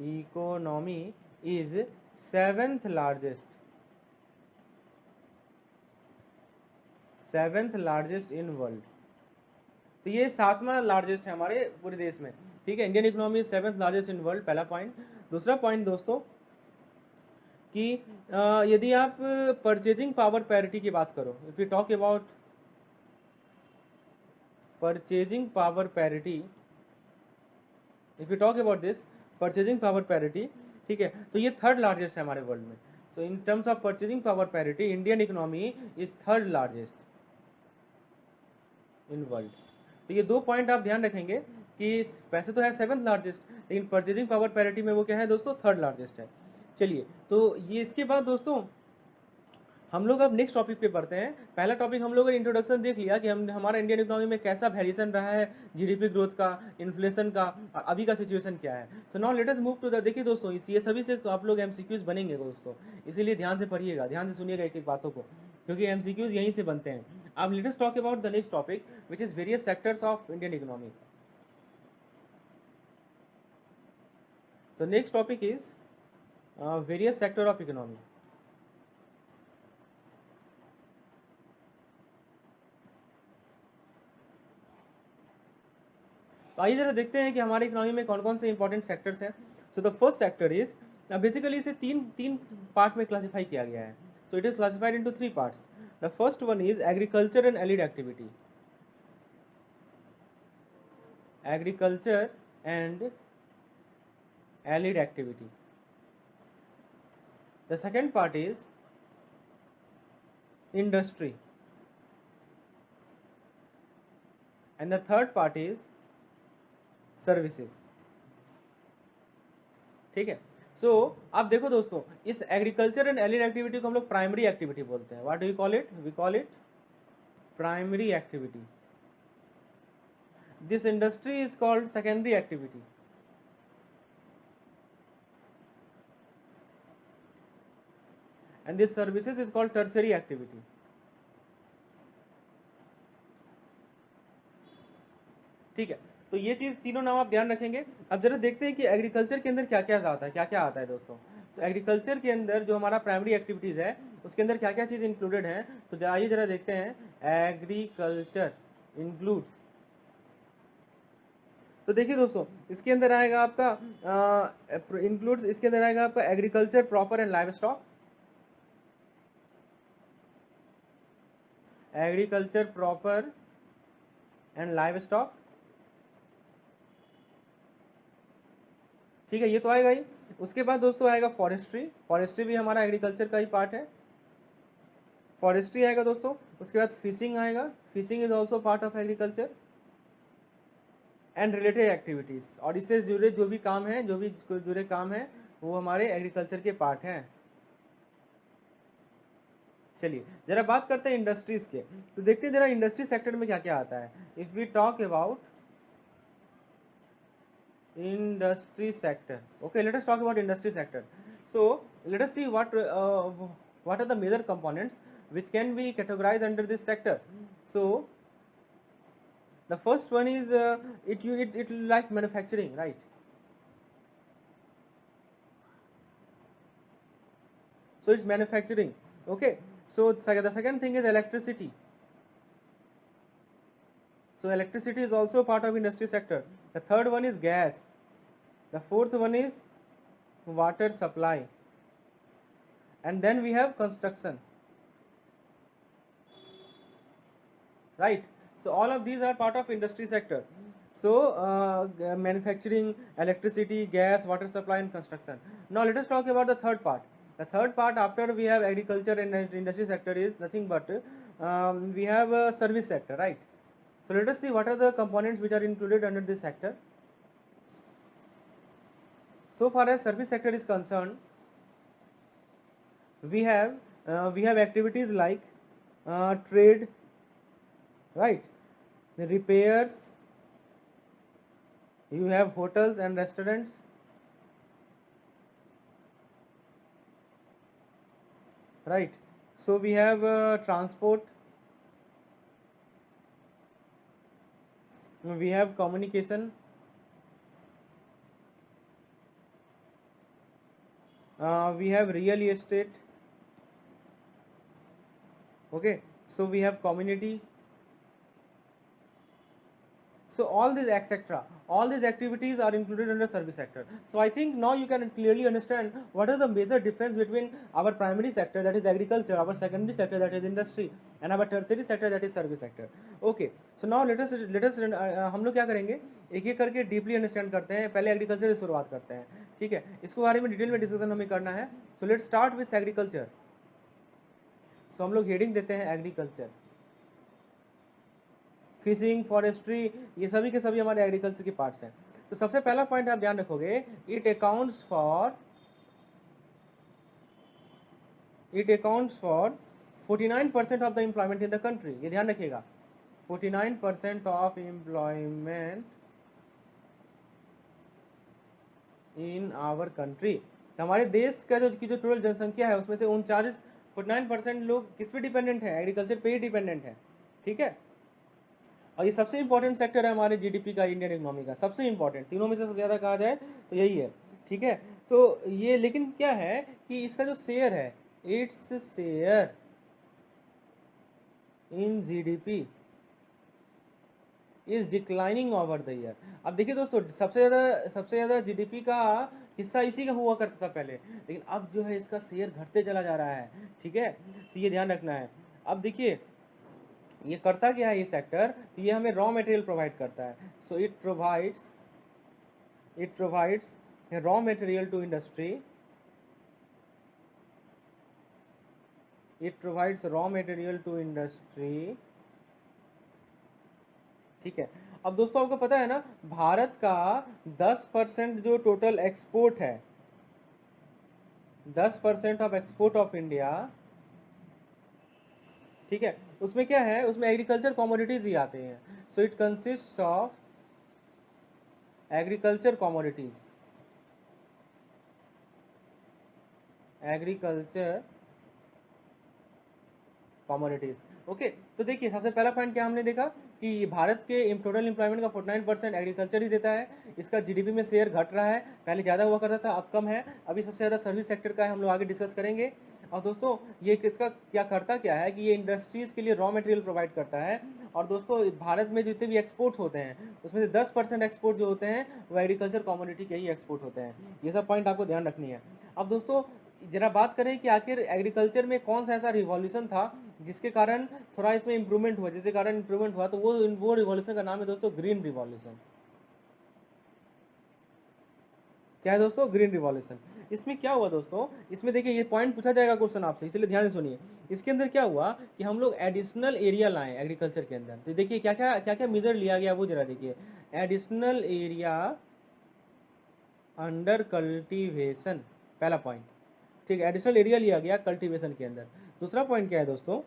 economy is 7th largest in world. तो ये 7वां लार्जेस्ट है हमारे पूरे देश में। ठीक है, Indian economy is 7th largest in world, पहला पॉइंट। दूसरा पॉइंट दोस्तों कि यदि आप परचेजिंग पावर पैरिटी की बात करो, if you talk about purchasing power parity, if you talk about this purchasing power parity, ठीक है, तो ये 3rd लार्जेस्ट है हमारे वर्ल्ड में। So in terms of purchasing power parity Indian economy is 3rd largest in world. तो ये 2 पॉइंट आप ध्यान रखेंगे कि पैसे तो है 7th लार्जेस्ट, लेकिन परचेजिंग पावर पैरिटी में वो क्या है दोस्तों, 3rd लार्जेस्ट है। चलिए, तो ये इसके बाद दोस्तों हम लोग अब नेक्स्ट टॉपिक पे बढ़ते हैं। पहला टॉपिक हम लोगों ने इंट्रोडक्शन देख लिया कि हम हमारा इंडियन इकोनॉमी में कैसा वेरिएशन रहा है, जीडीपी ग्रोथ का, इन्फ्लेशन का, और अभी का सिचुएशन क्या है। तो now let us move to the, देखिए दोस्तों ये सभी से आप लोग एमसीक्यूज बनेंगे दोस्तों, इसीलिए ध्यान से पढ़िएगा, ध्यान से सुनिएगा एक एक बातों को, क्योंकि एमसीक्यूज यहीं से बनते हैं। अब let us talk about the next topic which is various sectors of Indian economy. तो next topic is various sector of economy. तो आइए जरा देखते हैं कि हमारे इकोनॉमी में कौन कौन से इंपॉर्टेंट सेक्टर्स हैं। So the first sector is, basically इसे तीन तीन पार्ट में क्लासीफाई किया गया है। So it is classified into three parts. The first one is agriculture and allied activity, agriculture and allied activity. The second part is industry, and the third part is services. ठीक है। सो आप देखो दोस्तों, इस एग्रीकल्चर एंड एलिड एक्टिविटी को हम लोग प्राइमरी एक्टिविटी बोलते हैं। What do you call it? We call it primary activity. This industry is called secondary activity, and this services is called tertiary activity. ठीक है, तो ये चीज तीनों नाम आप ध्यान रखेंगे। अब जरा देखते हैं कि एग्रीकल्चर के अंदर क्या क्या आता है, क्या क्या आता है दोस्तों। तो एग्रीकल्चर के अंदर जो हमारा प्राइमरी एक्टिविटीज है उसके अंदर क्या क्या चीज इंक्लूडेड है, तो आइए जरा देखते हैं। एग्रीकल्चर इंक्लूड्स, तो देखिए दोस्तों, इसके अंदर आएगा आपका इंक्लूड्स, इसके अंदर आएगा आपका agriculture proper and live stock, agriculture proper and live stock. ठीक है, ये तो आएगा ही। उसके बाद दोस्तों आएगा फॉरेस्ट्री, फॉरेस्ट्री भी हमारा एग्रीकल्चर का ही पार्ट है, फॉरेस्ट्री आएगा दोस्तों। उसके बाद फिशिंग आएगा, fishing is also part of agriculture and related activities, और इससे जुड़े जो भी काम है, जो भी जुड़े काम है वो हमारे एग्रीकल्चर के पार्ट हैं। चलिए जरा बात करते हैं इंडस्ट्रीज के, तो देखते हैं जरा इंडस्ट्री सेक्टर में क्या क्या आता है। If we talk about industry sector, okay, let us talk about industry sector. So let us see what are the major components which can be categorized under this sector. So the first one is it like manufacturing, right? So it's manufacturing, okay. So the second thing is electricity. So electricity is also part of industry sector. The third one is gas. The fourth one is water supply. And then we have construction. Right? So all of these are part of industry sector. So manufacturing, electricity, gas, water supply and construction. Now let us talk about the third part. The third part after we have agriculture and industry sector is nothing but we have a service sector, right? So let us see what are the components which are included under this sector. So far as service sector is concerned, we have activities like trade, right? The repairs. You have hotels and restaurants. Right. So we have transport. We have communication. We have real estate. Okay. So we have community. So all these etc., all these activities are included under service sector. So I think now you can clearly understand what is the major difference between our primary sector, that is agriculture, our secondary sector, that is industry, and our tertiary sector, that is service sector. Okay. So now let us हम लोग क्या करेंगे, एक एक करके डीपली अंडरस्टैंड करते हैं। पहले एग्रीकल्चर से शुरुआत करते हैं, ठीक है। इसके बारे में डिटेल में डिस्कशन हमें करना है। So let's start with agriculture. So हम लोग हेडिंग देते हैं एग्रीकल्चर। फिशिंग, फॉरेस्ट्री, ये सभी के सभी हमारे एग्रीकल्चर के पार्ट्स हैं। तो सबसे पहला पॉइंट आप ध्यान रखोगे, it accounts for 49% of the employment in the country. ये ध्यान रखिएगा, 49% of employment in our country. हमारे देश का जो टोटल जनसंख्या है उसमें से 49% लोग किस पे डिपेंडेंट है? एग्रीकल्चर पे ही डिपेंडेंट है, ठीक है। और ये सबसे इंपॉर्टेंट सेक्टर है हमारे जीडीपी का, इंडियन इकोनॉमी का सबसे इंपॉर्टेंट, तीनों में से सबसे ज़्यादा कहा जाए तो यही है, ठीक है। तो ये लेकिन क्या है कि इसका जो शेयर है, its share in GDP is declining over the year. अब देखिए दोस्तों, सबसे ज़्यादा जीडीपी का हिस्सा इसी का हुआ करता था पहले, लेकिन अब जो है इसका शेयर घटते चला जा रहा है। ठीक है, तो ये ध्यान रखना है। अब देखिए ये करता क्या है ये सेक्टर, तो ये हमें रॉ मटेरियल प्रोवाइड करता है। So it provides raw material to industry, it provides raw material to industry. ठीक है, अब दोस्तों आपको पता है ना, भारत का 10% जो टोटल एक्सपोर्ट है, 10% ऑफ एक्सपोर्ट ऑफ इंडिया, ठीक है, उसमें क्या है, उसमें एग्रीकल्चर कमोडिटीज ही आते हैं। So it consist of agriculture commodities, agriculture commodities. Okay, तो देखिए सबसे पहला पॉइंट क्या हमने देखा कि भारत के टोटल एम्प्लॉयमेंट का 49% एग्रीकल्चर ही देता है। इसका जीडीपी में शेयर घट रहा है, पहले ज़्यादा हुआ करता था, अब कम है। अभी सबसे ज़्यादा सर्विस सेक्टर का है, हम लोग आगे डिस्कस करेंगे। और दोस्तों ये किसका क्या करता क्या है कि ये इंडस्ट्रीज़ के लिए रॉ मटेरियल प्रोवाइड करता है। और दोस्तों भारत में जितने भी एक्सपोर्ट होते हैं उसमें से 10% एक्सपोर्ट जो होते हैं वो एग्रीकल्चर कमोडिटी के ही एक्सपोर्ट होते हैं। ये सब पॉइंट आपको ध्यान रखनी है। अब दोस्तों जरा बात करें कि आखिर एग्रीकल्चर में कौन सा ऐसा रिवॉल्यूशन था जिसके कारण थोड़ा इसमें इंप्रूवमेंट हुआ, जिसके कारण इंप्रूवमेंट हुआ, तो वो रिवॉल्यूशन का नाम है दोस्तों ग्रीन रिवॉल्यूशन। क्या है दोस्तों? Green revolution. इसमें क्या हुआ दोस्तों, इसमें देखिए ये पॉइंट पूछा जाएगा क्वेश्चन आपसे, इसलिए ध्यान से सुनिए। इसके अंदर क्या हुआ कि हम लोग एडिशनल एरिया लाए एग्रीकल्चर के अंदर। तो देखिए क्या क्या मेजर लिया गया वो जरा देखिए। एडिशनल एरिया अंडर कल्टीवेशन, पहला पॉइंट। ठीक है, एडिशनल एरिया लिया गया कल्टीवेशन के अंदर। दूसरा पॉइंट क्या है दोस्तों,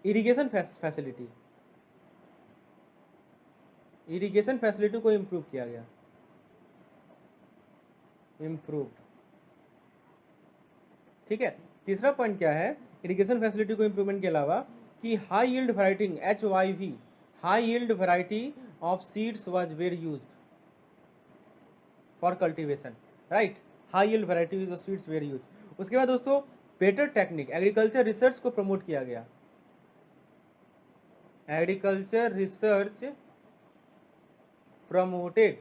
इरिगेशन फैसिलिटी, इरिगेशन फैसिलिटी को इम्प्रूव किया गया, इम्प्रूव। ठीक है, तीसरा पॉइंट क्या है इरिगेशन फैसिलिटी को इम्प्रूवमेंट के अलावा कि high yield variety, HYV, high yield variety of seeds was very used for cultivation, right. High yield varieties of seeds very used. उसके बाद दोस्तों बेटर टेक्निक, एग्रीकल्चर रिसर्च को प्रमोट किया गया, एग्रीकल्चर रिसर्च प्रमोटेड।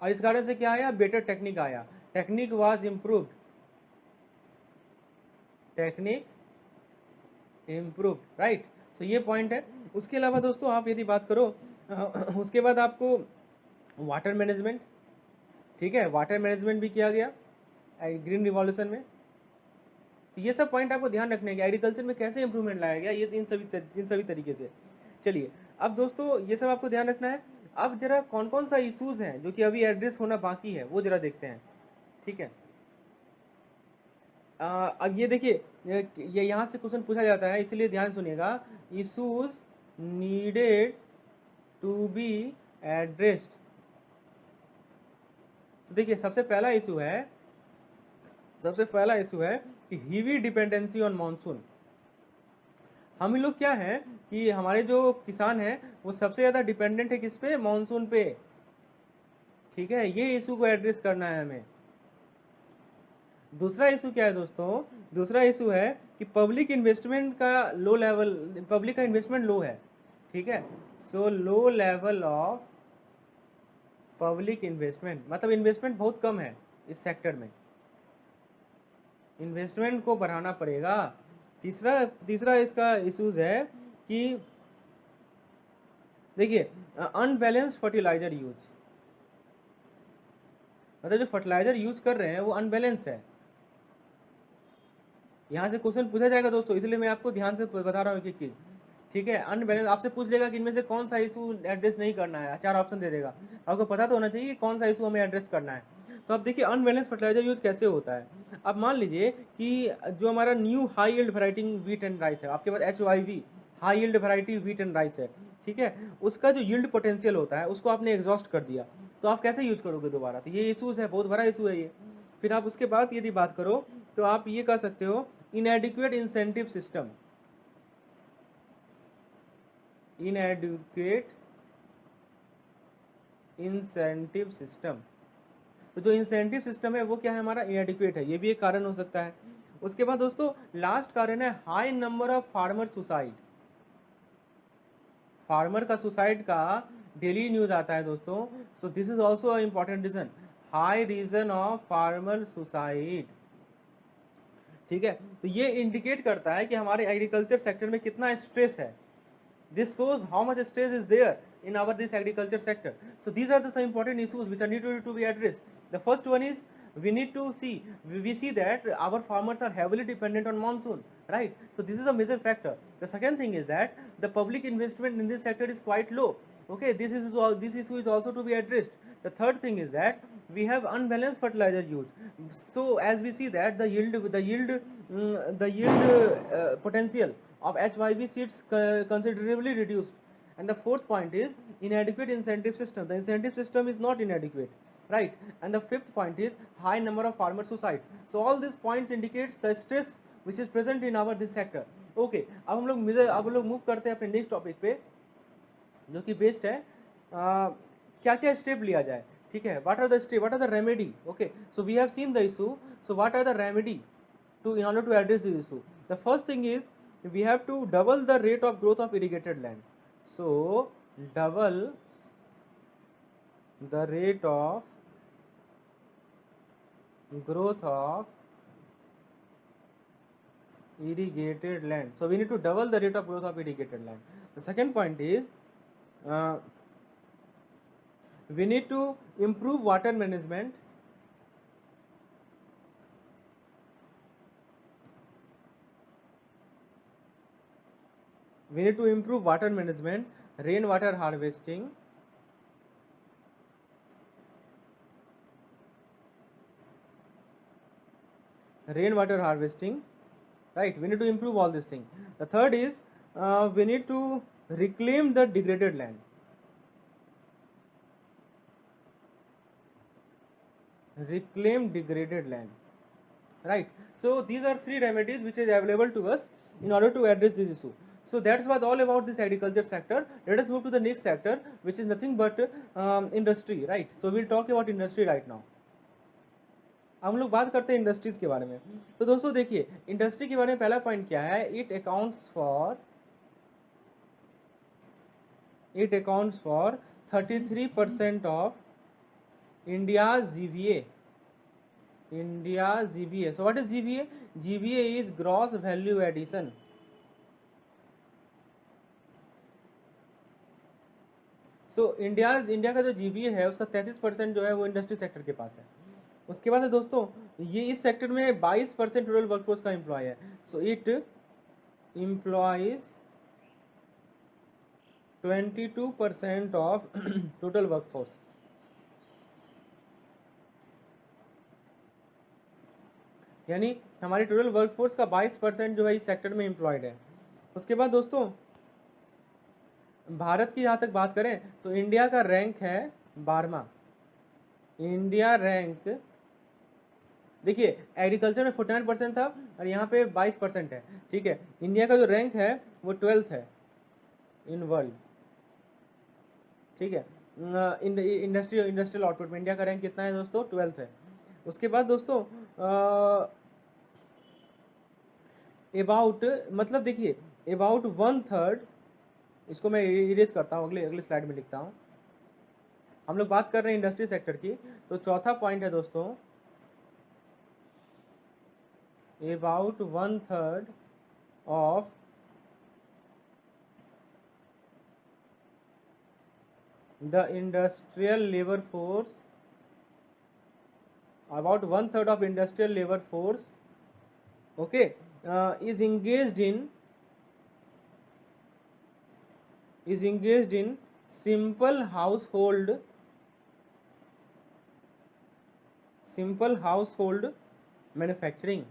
और इस कारण से क्या आया, बेटर टेक्निक आया, technique was improved, technique improved, right. तो ये पॉइंट है। उसके अलावा दोस्तों आप यदि बात करो उसके बाद आपको वाटर मैनेजमेंट, ठीक है, वाटर मैनेजमेंट भी किया गया ग्रीन रिवॉल्यूशन में। तो ये सब पॉइंट आपको ध्यान रखने हैं कि एग्रीकल्चर में कैसे इंप्रूवमेंट लाया गया, ये इन सभी तरीके से। चलिए अब दोस्तों ये सब आपको ध्यान रखना है। अब जरा कौन कौन सा इश्यूज हैं जो कि अभी एड्रेस होना बाकी है वो जरा देखते हैं। ठीक है, अब ये देखिए ये यहाँ से क्वेश्चन पूछा जाता है, इसलिए ध्यान सुनिएगा। Issues needed to be addressed. तो देखिए सबसे पहला इशू है कि हीवी डिपेंडेंसी ऑन मानसून। हम लोग क्या है कि हमारे जो किसान हैं वो सबसे ज़्यादा डिपेंडेंट है किस पे, मानसून पे। ठीक है, ये इशू को एड्रेस करना है हमें। दूसरा इशू क्या है दोस्तों, दूसरा इशू है कि पब्लिक इन्वेस्टमेंट का लो लेवल, पब्लिक का इन्वेस्टमेंट लो है। ठीक है, so low level of public investment, मतलब इन्वेस्टमेंट बहुत कम है इस सेक्टर में, इन्वेस्टमेंट को बढ़ाना पड़ेगा। तीसरा इसका इश्यूज है कि देखिए अनबैलेंस फर्टिलाइजर यूज, मतलब जो फर्टिलाइजर यूज कर रहे हैं वो अनबैलेंस है। यहाँ से क्वेश्चन पूछा जाएगा दोस्तों, इसलिए मैं आपको ध्यान से बता रहा हूँ एक एक चीज। ठीक है, अनबैलेंस आपसे पूछ लेगा कि इनमें से कौन सा इशू एड्रेस नहीं करना है, 4 ऑप्शन दे देगा, आपको पता तो होना चाहिए कि कौन सा इशू हमें एड्रेस करना है। तो अब देखिए अनबैलेंस फर्टिलाइजर यूज कैसे होता है। अब मान लीजिए कि जो हमारा new high yield variety wheat and rice है, आपके पास HYV high yield variety wheat and rice है। ठीक है, उसका जो यील्ड पोटेंशियल होता है उसको आपने एग्जॉस्ट कर दिया, तो आप कैसे यूज करोगे दोबारा, तो ये इशूज है, बहुत बड़ा इशू है ये। फिर आप उसके बाद यदि बात करो तो आप ये कह सकते हो इनएडिक्वेट इंसेंटिव सिस्टम, इनएडिक्वेट इंसेंटिव सिस्टम। तो जो इंसेंटिव सिस्टम है वो क्या है हमारा, इनएडिक्वेट है, ये भी एक कारण हो सकता है। उसके बाद दोस्तों लास्ट कारण है high number of farmer suicide, farmer का सुसाइड का डेली न्यूज आता है दोस्तों, so this is also a important reason, high reason of farmer suicide. ठीक है, तो ये इंडिकेट करता है कि हमारे एग्रीकल्चर सेक्टर में कितना स्ट्रेस है। This shows how much stress is there in our this agriculture sector. So these are the some important issues which are needed to be addressed. The first one is we need to see, we see that our farmers are heavily dependent on monsoon, right? So this is a major factor. The second thing is that the public investment in this sector is quite low. Okay, this issue is also to be addressed. The third thing is that we have unbalanced fertilizer use. So as we see that the yield potential of HYB seeds considerably reduced. And the fourth point is inadequate incentive system. The incentive system is not inadequate, right? And the fifth point is high number of farmer suicide. So all these points indicates the stress which is present in our this sector. Okay, अब हम लोग मूव करते हैं अपने नेक्स्ट टॉपिक पे, जो कि बेस्ड है क्या क्या स्टेप लिया जाए। ठीक है, what are the step, what are the remedy. Okay, so we have seen the issue, so what are the remedy to in order to address this issue. The first thing is we have to double the rate of growth of irrigated land. So double the rate of growth of irrigated land. So we need to double the rate of growth of irrigated land. The second point is we need to improve water management. We need to improve water management, rainwater harvesting, right? We need to improve all these things. The third is we need to reclaim the degraded land. Reclaim degraded land, right? So these are three remedies which is available to us in order to address this issue. So that's what all about this agriculture sector. Let us move to the next sector, which is nothing but industry, right? So we'll talk about industry right now. अब हम लोग बात करते हैं इंडस्ट्रीज के बारे में। तो दोस्तों देखिए, इंडस्ट्री के बारे में पहला पॉइंट क्या है, it accounts for 33% of India's GVA. So what is GVA? GVA is gross value addition. So India का जो GVA है उसका 33% जो है वो इंडस्ट्री सेक्टर के पास है। उसके बाद है दोस्तों, ये इस सेक्टर में 22% टोटल वर्कफोर्स का एम्प्लॉय है। So it employees 22% of total workforce. यानी हमारी टोटल वर्कफोर्स का 22% जो है इस सेक्टर में एम्प्लॉयड है। उसके बाद दोस्तों, भारत की जहाँ तक बात करें तो इंडिया का रैंक है 12वां। इंडिया रैंक देखिए, एग्रीकल्चर में 49% था और यहाँ पे 22% है। ठीक है, इंडिया का जो रैंक है वो 12th है इन वर्ल्ड। ठीक है, इंडस्ट्रियल आउटपुट में इंडिया का रैंक कितना है दोस्तों, 12th है। उसके बाद दोस्तों मतलब देखिए अबाउट 1/3, इसको मैं इरेज करता हूँ, अगले स्लाइड में लिखता हूँ। हम लोग बात कर रहे हैं इंडस्ट्री सेक्टर की, तो चौथा पॉइंट है दोस्तों, about 1/3 of the industrial labour force, about 1/3 of industrial labor force, okay, is engaged in simple household manufacturing।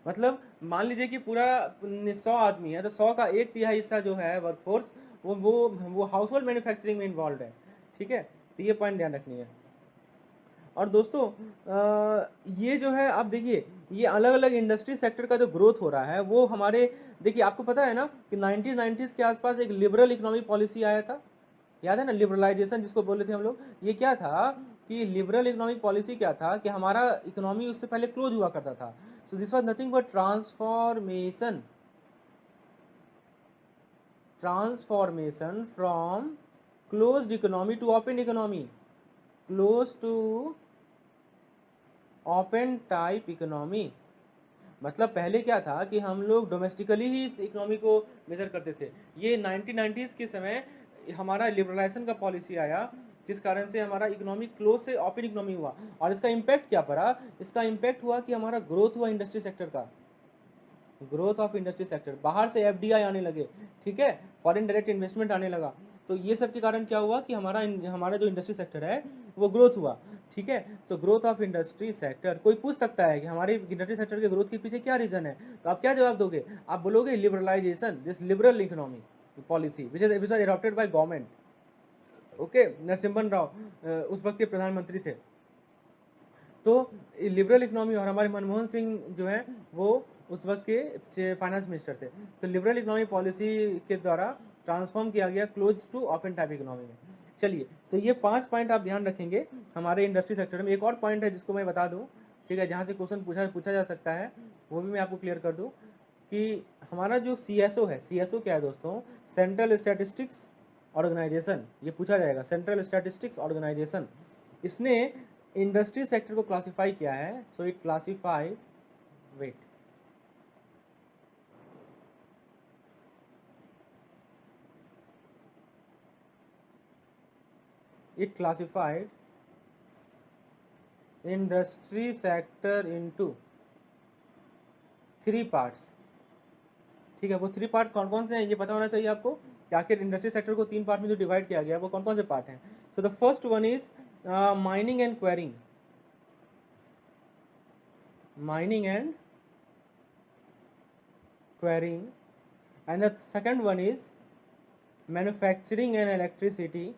मतलब मान लीजिए कि पूरा 100 आदमी है तो 100 का 1/3 हिस्सा जो है वर्कफोर्स वो हाउस होल्ड मैन्युफैक्चरिंग में इन्वॉल्व है। ठीक है, तो ये पॉइंट ध्यान रखनी है। और दोस्तों ये जो है आप देखिए, ये अलग अलग इंडस्ट्री सेक्टर का जो ग्रोथ हो रहा है वो हमारे, देखिए आपको पता है ना कि 1990s के आसपास एक लिबरल इकोनॉमिक पॉलिसी आया था, याद है ना, लिबरलाइजेशन जिसको बोले थे हम लोग। ये क्या था कि लिबरल इकोनॉमिक पॉलिसी क्या था कि हमारा इकोनॉमी उससे पहले क्लोज हुआ करता था। So this was nothing but transformation. Transformation from closed economy to open economy, close to open type economy. मतलब पहले क्या था कि हम लोग डोमेस्टिकली ही इस इकोनॉमी को मेजर करते थे। ये 1990s के समय हमारा लिबरलाइजेशन का पॉलिसी आया, जिस कारण से हमारा इकोनॉमी क्लोज से ओपन इकोनॉमी हुआ। और इसका इम्पैक्ट क्या पड़ा? इसका इम्पैक्ट हुआ कि हमारा ग्रोथ हुआ इंडस्ट्री सेक्टर का, ग्रोथ ऑफ इंडस्ट्री सेक्टर, बाहर से एफडीआई आने लगे, ठीक है, फॉरेन डायरेक्ट इन्वेस्टमेंट आने लगा। तो ये सब के कारण क्या हुआ कि हमारा जो इंडस्ट्री सेक्टर है वो ग्रोथ हुआ, ठीक है। So growth of industry sector, कोई पूछ सकता है कि हमारे इंडस्ट्री सेक्टर के ग्रोथ के पीछे क्या रीजन है, तो आप क्या जवाब दोगे? आप बोलोगे liberalisation, this liberal economy policy which is adopted by government. Okay, Narasimhan Rao उस वक्त के प्रधानमंत्री थे। तो लिबरल इकोनॉमी, और हमारे मनमोहन सिंह जो है वो उस वक्त के फाइनेंस मिनिस्टर थे। तो लिबरल इकोनॉमी पॉलिसी के द्वारा ट्रांसफॉर्म किया गया close to open type economy में। चलिए, तो ये 5 पॉइंट आप ध्यान रखेंगे हमारे इंडस्ट्री सेक्टर में। एक और पॉइंट है जिसको मैं बता दूं, ठीक है, जहाँ से क्वेश्चन पूछा जा सकता है, वो भी मैं आपको क्लियर कर दूं कि हमारा जो CSO है, CSO क्या है दोस्तों? सेंट्रल स्टैटिस्टिक्स ऑर्गेनाइजेशन, ये पूछा जाएगा, सेंट्रल स्टैटिस्टिक्स ऑर्गेनाइजेशन। इसने इंडस्ट्री सेक्टर को क्लासिफाई किया है। So it classified, wait, it classified industry sector into 3 parts, ठीक है। वो 3 पार्ट्स कौन कौन से हैं ये पता होना चाहिए आपको कि आखिर इंडस्ट्री सेक्टर को 3 पार्ट में जो डिवाइड किया गया है वो कौन कौन से पार्ट हैं। So the first one is mining and quarrying, mining and quarrying, and the second one is manufacturing and electricity,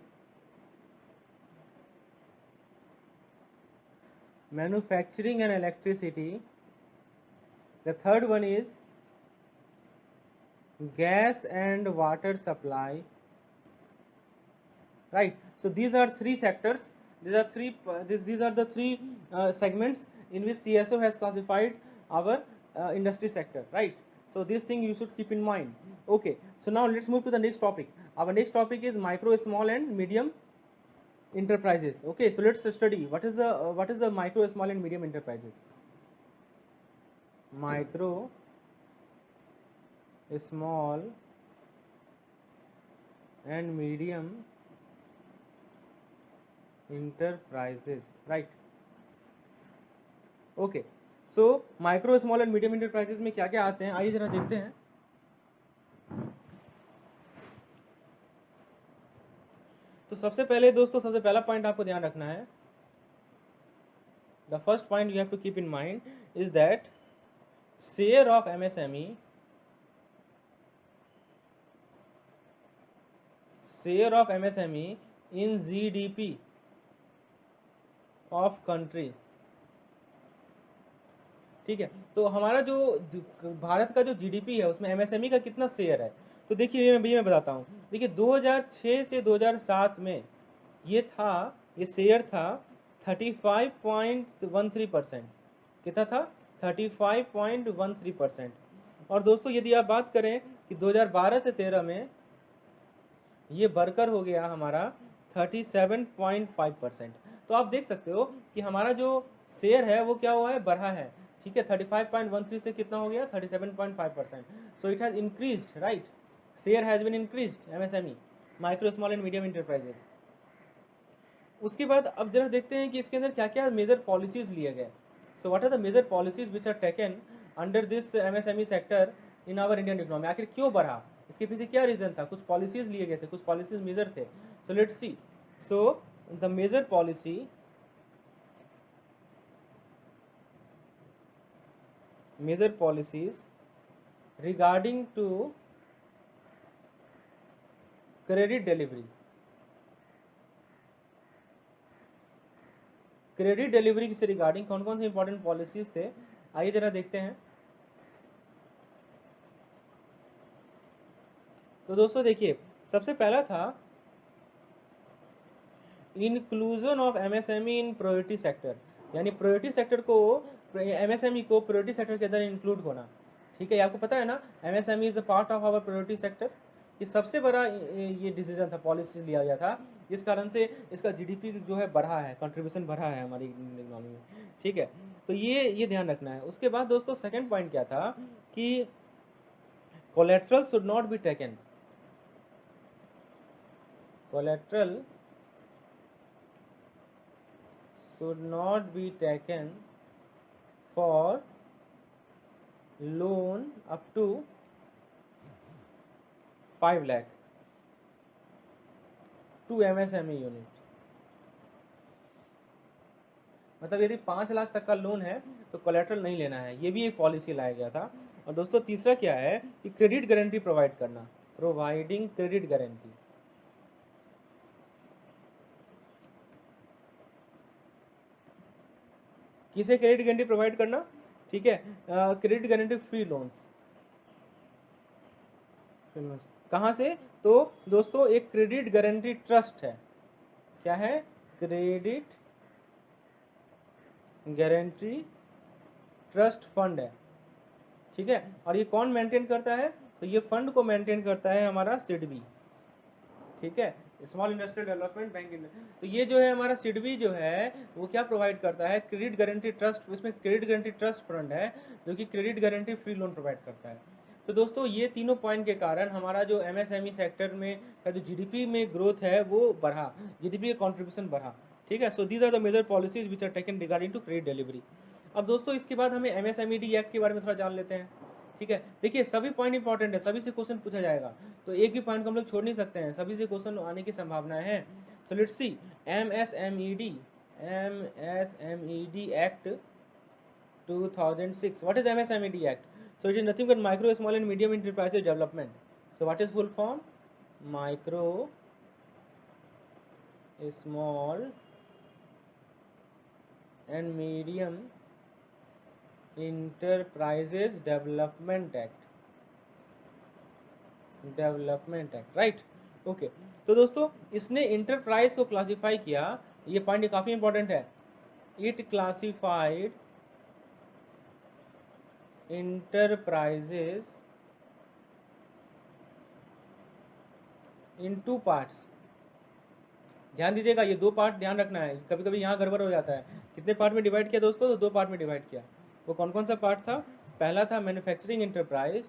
manufacturing and electricity, the third one is gas and water supply, right? So these are 3 sectors, these are the 3 segments in which CSO has classified our industry sector, right? So this thing you should keep in mind. Okay, so now let's move to the next topic. Our next topic is micro, small and medium enterprises. Okay, so let's study what is the micro, small and medium enterprises. Micro, small and medium enterprises, right? Okay, so micro, small and medium enterprises में क्या क्या आते हैं, आइए जरा देखते हैं। तो सबसे पहले दोस्तों, सबसे पहला पॉइंट आपको ध्यान रखना है, the first point you have to keep in mind is that share of MSME, share of MSME in GDP of country, ठीक है। तो हमारा जो भारत का जो GDP है उसमें MSME का कितना शेयर है, तो देखिए मैं बताता हूँ। देखिए 2006 से 2007 में ये शेयर था 35.13%, कितना था? 35.13%। और दोस्तों यदि आप बात करें कि 2012 से 13 में ये बढ़कर हो गया हमारा 37.5%। तो आप देख सकते हो कि हमारा जो शेयर है वो क्या हुआ है, बढ़ा है, ठीक है। 35.13 से कितना हो गया, 37.5%। So it has increased, right, share has been increased MSME, micro, small and medium enterprises. उसके बाद अब जरा देखते हैं कि इसके अंदर क्या क्या मेजर पॉलिसीज लिए गए। So what are the major policies which are taken under this MSME sector in our Indian economy. आखिर क्यों बढ़ा, इसके पीछे क्या रीजन था? कुछ पॉलिसीज लिए गए थे, कुछ पॉलिसीज मेजर थे। So let's see. So the major policy, major policies regarding to credit delivery, credit delivery से रिगार्डिंग कौन कौन से इंपॉर्टेंट पॉलिसीज थे, आइए जरा देखते हैं। तो दोस्तों देखिए, सबसे पहला था inclusion of MSME in priority sector, यानी प्रायोरिटी सेक्टर को, MSME को प्रायोरिटी सेक्टर के अंदर इंक्लूड होना, ठीक है। आपको पता है ना, MSME is a part of our priority sector. कि सबसे बड़ा ये डिसीजन था, पॉलिसी लिया गया था, इस कारण से इसका जीडीपी जो है बढ़ा है, कंट्रीब्यूशन बढ़ा है हमारी इकोनॉमी में, ठीक है। तो ये ध्यान रखना है। उसके बाद दोस्तों सेकंड पॉइंट क्या था कि collateral should not be taken, collateral should not be taken for loan up to 5 lakh to MSME unit. मतलब यदि 5 लाख तक का लोन है तो कोलेट्रल नहीं लेना है, ये भी एक पॉलिसी लाया गया था। और दोस्तों तीसरा क्या है कि क्रेडिट गारंटी प्रोवाइड करना, प्रोवाइडिंग क्रेडिट गारंटी। किसे क्रेडिट गारंटी प्रोवाइड करना, ठीक है, क्रेडिट गारंटी फ्री लोन्स। कहाँ से, तो दोस्तों एक क्रेडिट गारंटी ट्रस्ट है, क्या है, क्रेडिट गारंटी ट्रस्ट फंड है, ठीक है। और ये कौन मेंटेन करता है, तो ये फंड को मेंटेन करता है हमारा सिडबी, ठीक है, स्मॉल इंडस्ट्रियल डेवलपमेंट बैंक। तो ये जो है हमारा सिडबी जो है वो क्या प्रोवाइड करता है, क्रेडिट गारंटी ट्रस्ट, इसमें क्रेडिट गारंटी ट्रस्ट फंड है जो कि credit guarantee free loan provide करता है। तो दोस्तों ये तीनों पॉइंट के कारण हमारा जो एमएसएमई सेक्टर में का जो जीडीपी में ग्रोथ है वो बढ़ा, जीडीपी का कॉन्ट्रीब्यूशन बढ़ा, ठीक है। So these are the major policies which are taken regarding to credit delivery. अब दोस्तों इसके बाद हमें एमएसएमईडी एक्ट के बारे में थोड़ा जान लेते हैं, ठीक है। देखिए सभी पॉइंट इंपॉर्टेंट है, सभी से क्वेश्चन पूछा जाएगा, तो एक भी पॉइंट को हम लोग छोड़ नहीं सकते हैं, सभी से क्वेश्चन आने की संभावनाएं हैं। सो let's C MSMED act 2006। What is MSMED act? So it is nothing but micro, small and medium enterprises development. So what is full form? Micro, small and medium enterprises development act, right, okay. तो दोस्तों इसने इंटरप्राइज को क्लासिफाई किया, ये पॉइंट काफी इंपॉर्टेंट है, it classified enterprises in 2 parts। ध्यान दीजिएगा, ये 2 पार्ट ध्यान रखना है, कभी कभी यहाँ गड़बड़ हो जाता है। कितने पार्ट में डिवाइड किया दोस्तों, तो 2 पार्ट में डिवाइड किया। वो कौन कौन सा पार्ट था, पहला था मैन्युफैक्चरिंग इंटरप्राइज,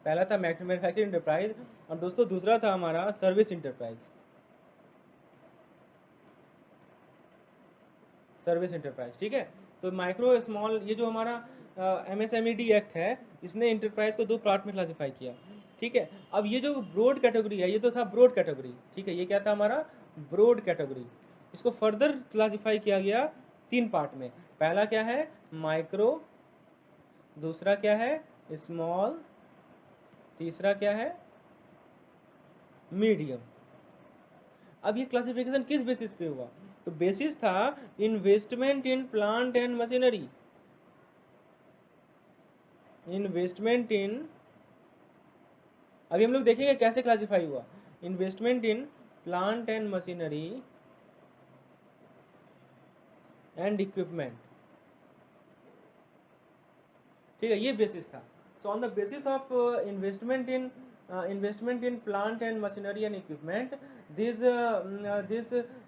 पहला था मैन्युफैक्चरिंग इंटरप्राइज, और दोस्तों दूसरा था हमारा सर्विस इंटरप्राइज, सर्विस इंटरप्राइज, ठीक है। तो माइक्रो स्मॉल, ये जो हमारा एमएसएमईडी एक्ट है, इसने इंटरप्राइज को 2 पार्ट में क्लासिफाई किया, ठीक है। अब ये जो ब्रॉड कैटेगरी है, ये तो था ब्रॉड कैटेगरी, ठीक है, ये क्या था हमारा ब्रॉड कैटेगरी। इसको फर्दर क्लासिफाई किया गया 3 पार्ट में, पहला क्या है माइक्रो, दूसरा क्या है स्मॉल, तीसरा क्या है मीडियम। अब ये क्लासिफिकेशन किस बेसिस पे हुआ, तो बेसिस था investment in plant and machinery, investment इन, अभी हम लोग देखेंगे कैसे क्लासिफाई हुआ, investment in plant and machinery and equipment, ठीक है, ये बेसिस था। So on the basis of investment in plant and machinery and equipment, this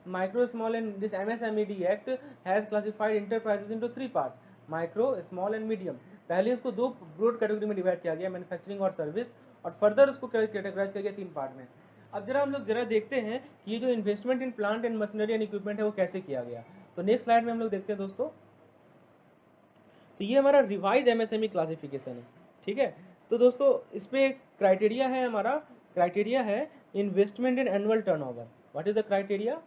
micro small and this MSMED act has classified enterprises into 3 parts, micro, small and medium। पहले इसको 2 ब्रॉड कैटेगरी में डिवाइड किया गया, मैन्युफैक्चरिंग और सर्विस, और फर्दर उसको कैटेगराइज किया गया 3 पार्ट में। अब जरा हम लोग जरा देखते हैं कि ये जो investment in plant and machinery and equipment है वो कैसे किया गया। तो नेक्स्ट स्लाइड में हम लोग देखते हैं दोस्तों, तो ये हमारा रिवाइज एमएसएमई क्लासिफिकेशन है, ठीक है। तो दोस्तों इसमें क्राइटेरिया है, हमारा क्राइटेरिया है investment in annual turnover. What is the criteria,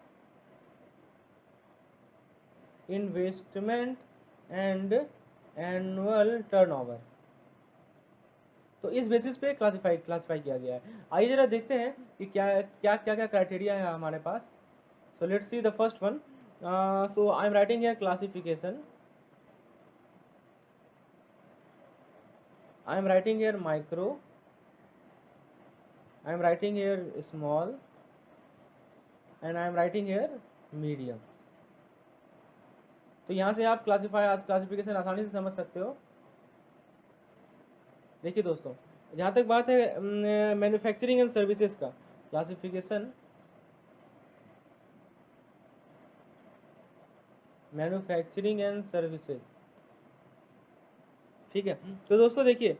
investment and annual turnover. तो इस बेसिस पे क्लासिफाई किया गया है। आइए जरा देखते हैं कि क्या क्राइटेरिया है हमारे पास। So let's see the first one. So I am writing here classification, I am writing here micro, I am writing here small, and I am writing here medium, तो यहाँ से आप क्लासिफिकेशन आसानी से समझ सकते हो। देखिए दोस्तों, जहाँ तक बात है मैन्युफैक्चरिंग एंड सर्विसेज का, क्लासिफिकेशन मैन्युफैक्चरिंग एंड सर्विसेज, ठीक है। तो दोस्तों देखिए,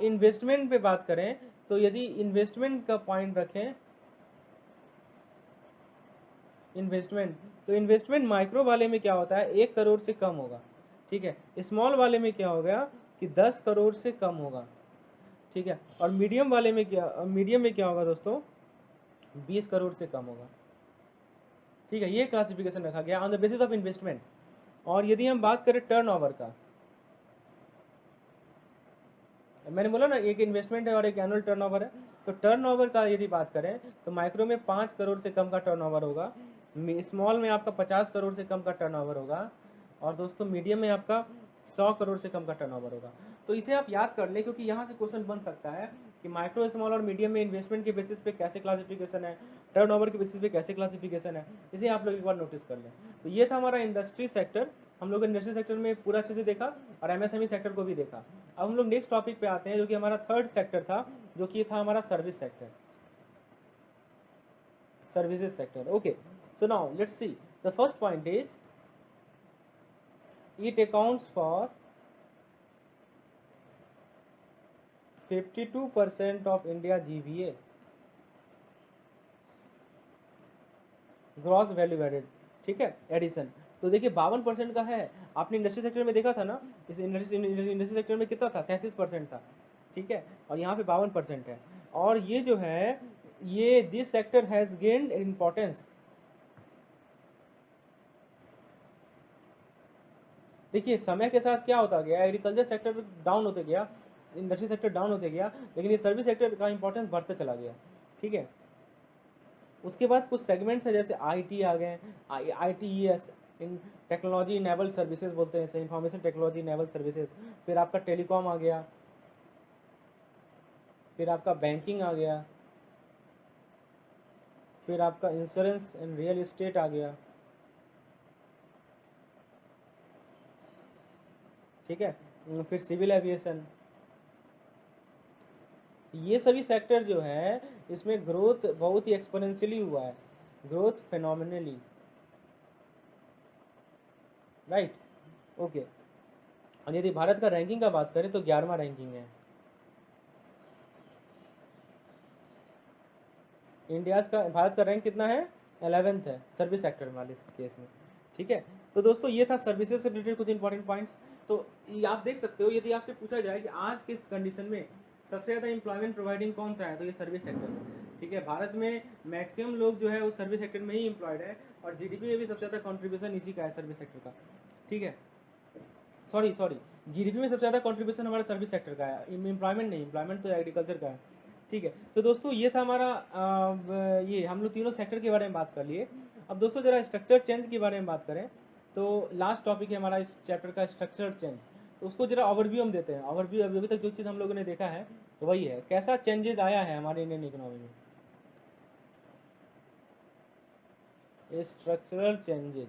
इन्वेस्टमेंट पे बात करें तो यदि इन्वेस्टमेंट का पॉइंट रखें, इन्वेस्टमेंट, तो इन्वेस्टमेंट माइक्रो वाले में क्या होता है, 1 करोड़ से कम होगा, ठीक है। स्मॉल वाले में क्या होगा कि 10 करोड़ से कम होगा, ठीक है। और मीडियम में क्या होगा दोस्तों, 20 करोड़ से कम होगा, ठीक है। ये क्लासिफिकेशन रखा गया on the basis of investment. और यदि हम बात करें टर्नओवर का, मैंने बोला ना एक इन्वेस्टमेंट है और एक एनुअल टर्नओवर है, तो टर्नओवर का यदि बात करें तो माइक्रो में 5 करोड़ से कम का टर्नओवर होगा, स्मॉल में आपका 50 करोड़ से कम का टर्नओवर होगा, और दोस्तों मीडियम में आपका 100 करोड़ से कम का टर्नओवर होगा। तो इसे आप याद कर लें, क्योंकि यहाँ से क्वेश्चन बन सकता है कि माइक्रो, स्मॉल और मीडियम में इन्वेस्टमेंट के बेसिस पे कैसे क्लासिफिकेशन है, टर्नओवर के बेसिस पे कैसे क्लासिफिकेशन है, इसे आप लोग एक बार नोटिस कर लें। तो ये था हमारा इंडस्ट्री सेक्टर, हम लोग इंडस्ट्री सेक्टर में पूरा अच्छे से देखा और एमएसएमई सेक्टर को भी देखा। अब हम लोग नेक्स्ट टॉपिक पे आते हैं, जो कि हमारा थर्ड सेक्टर था, जो कि था हमारा service sector, services sector. Okay, so now let's see, the first point is it accounts for 52% of India GVA, gross value added, ठीक है, एडिशन। तो देखिए 52% का है, आपने इंडस्ट्री सेक्टर में देखा था ना, इस इंडस्ट्री सेक्टर में कितना था, 33% था, ठीक है, और यहाँ पे 52% है। और ये जो है, ये this sector has gained importance. देखिए समय के साथ क्या होता गया, एग्रीकल्चर सेक्टर डाउन होते गया, इंडस्ट्री सेक्टर डाउन होते गया, लेकिन ये सर्विस सेक्टर का इंपॉर्टेंस बढ़ते चला गया, ठीक है। उसके बाद कुछ सेगमेंट्स है, जैसे आईटी आ गए, आईटीईएस, इन टेक्नोलॉजी इनेबल सर्विसेज बोलते हैं इसे, इंफॉर्मेशन टेक्नोलॉजी इनेबल सर्विसेज। फिर आपका टेलीकॉम आ गया, फिर आपका बैंकिंग आ गया, फिर आपका इंश्योरेंस एंड रियल एस्टेट आ गया, ठीक है, फिर सिविल एविएशन। ये सभी सेक्टर जो है, इसमें ग्रोथ बहुत ही एक्सपोनेंशियली हुआ है, ग्रोथ फेनोमिनली, राइट, ओके। और यदि भारत का रैंकिंग का बात करें तो 11वां रैंकिंग है, इंडियाज का, भारत का रैंक कितना है, 11th है सर्विस सेक्टर वाले केस में, ठीक है। तो दोस्तों ये था सर्विसेज से रिलेटेड कुछ इंपॉर्टेंट पॉइंट्स। तो ये आप देख सकते हो, यदि आपसे पूछा जाए कि आज के कंडीशन में सबसे ज़्यादा एम्प्लॉयमेंट प्रोवाइडिंग कौन सा है, तो ये सर्विस सेक्टर है, ठीक है। भारत में मैक्सिमम लोग जो है वो सर्विस सेक्टर में ही एम्प्लॉयड है, और जीडीपी में भी सबसे ज़्यादा कॉन्ट्रीब्यूशन इसी का है, सर्विस सेक्टर का, ठीक है। सॉरी, जीडीपी में सबसे ज़्यादा कॉन्ट्रीब्यूशन हमारा सर्विस सेक्टर का है, एम्प्लॉयमेंट नहीं, एम्प्लॉयमेंट तो एग्रीकल्चर का है, ठीक है। तो दोस्तों ये था हमारा ये हम लोग तीनों सेक्टर के बारे में बात कर लिए। अब दोस्तों जरा स्ट्रक्चर चेंज के बारे में बात करें, तो लास्ट टॉपिक है हमारा इस चैप्टर का स्ट्रक्चर चेंज, तो उसको जरा ओवरव्यू हम देते हैं। ओवरव्यू अभी तक जो चीज़ हम लोगों ने देखा है तो वही है, कैसा चेंजेस आया है हमारे इंडियन इकोनॉमी में, स्ट्रक्चरल चेंजेस।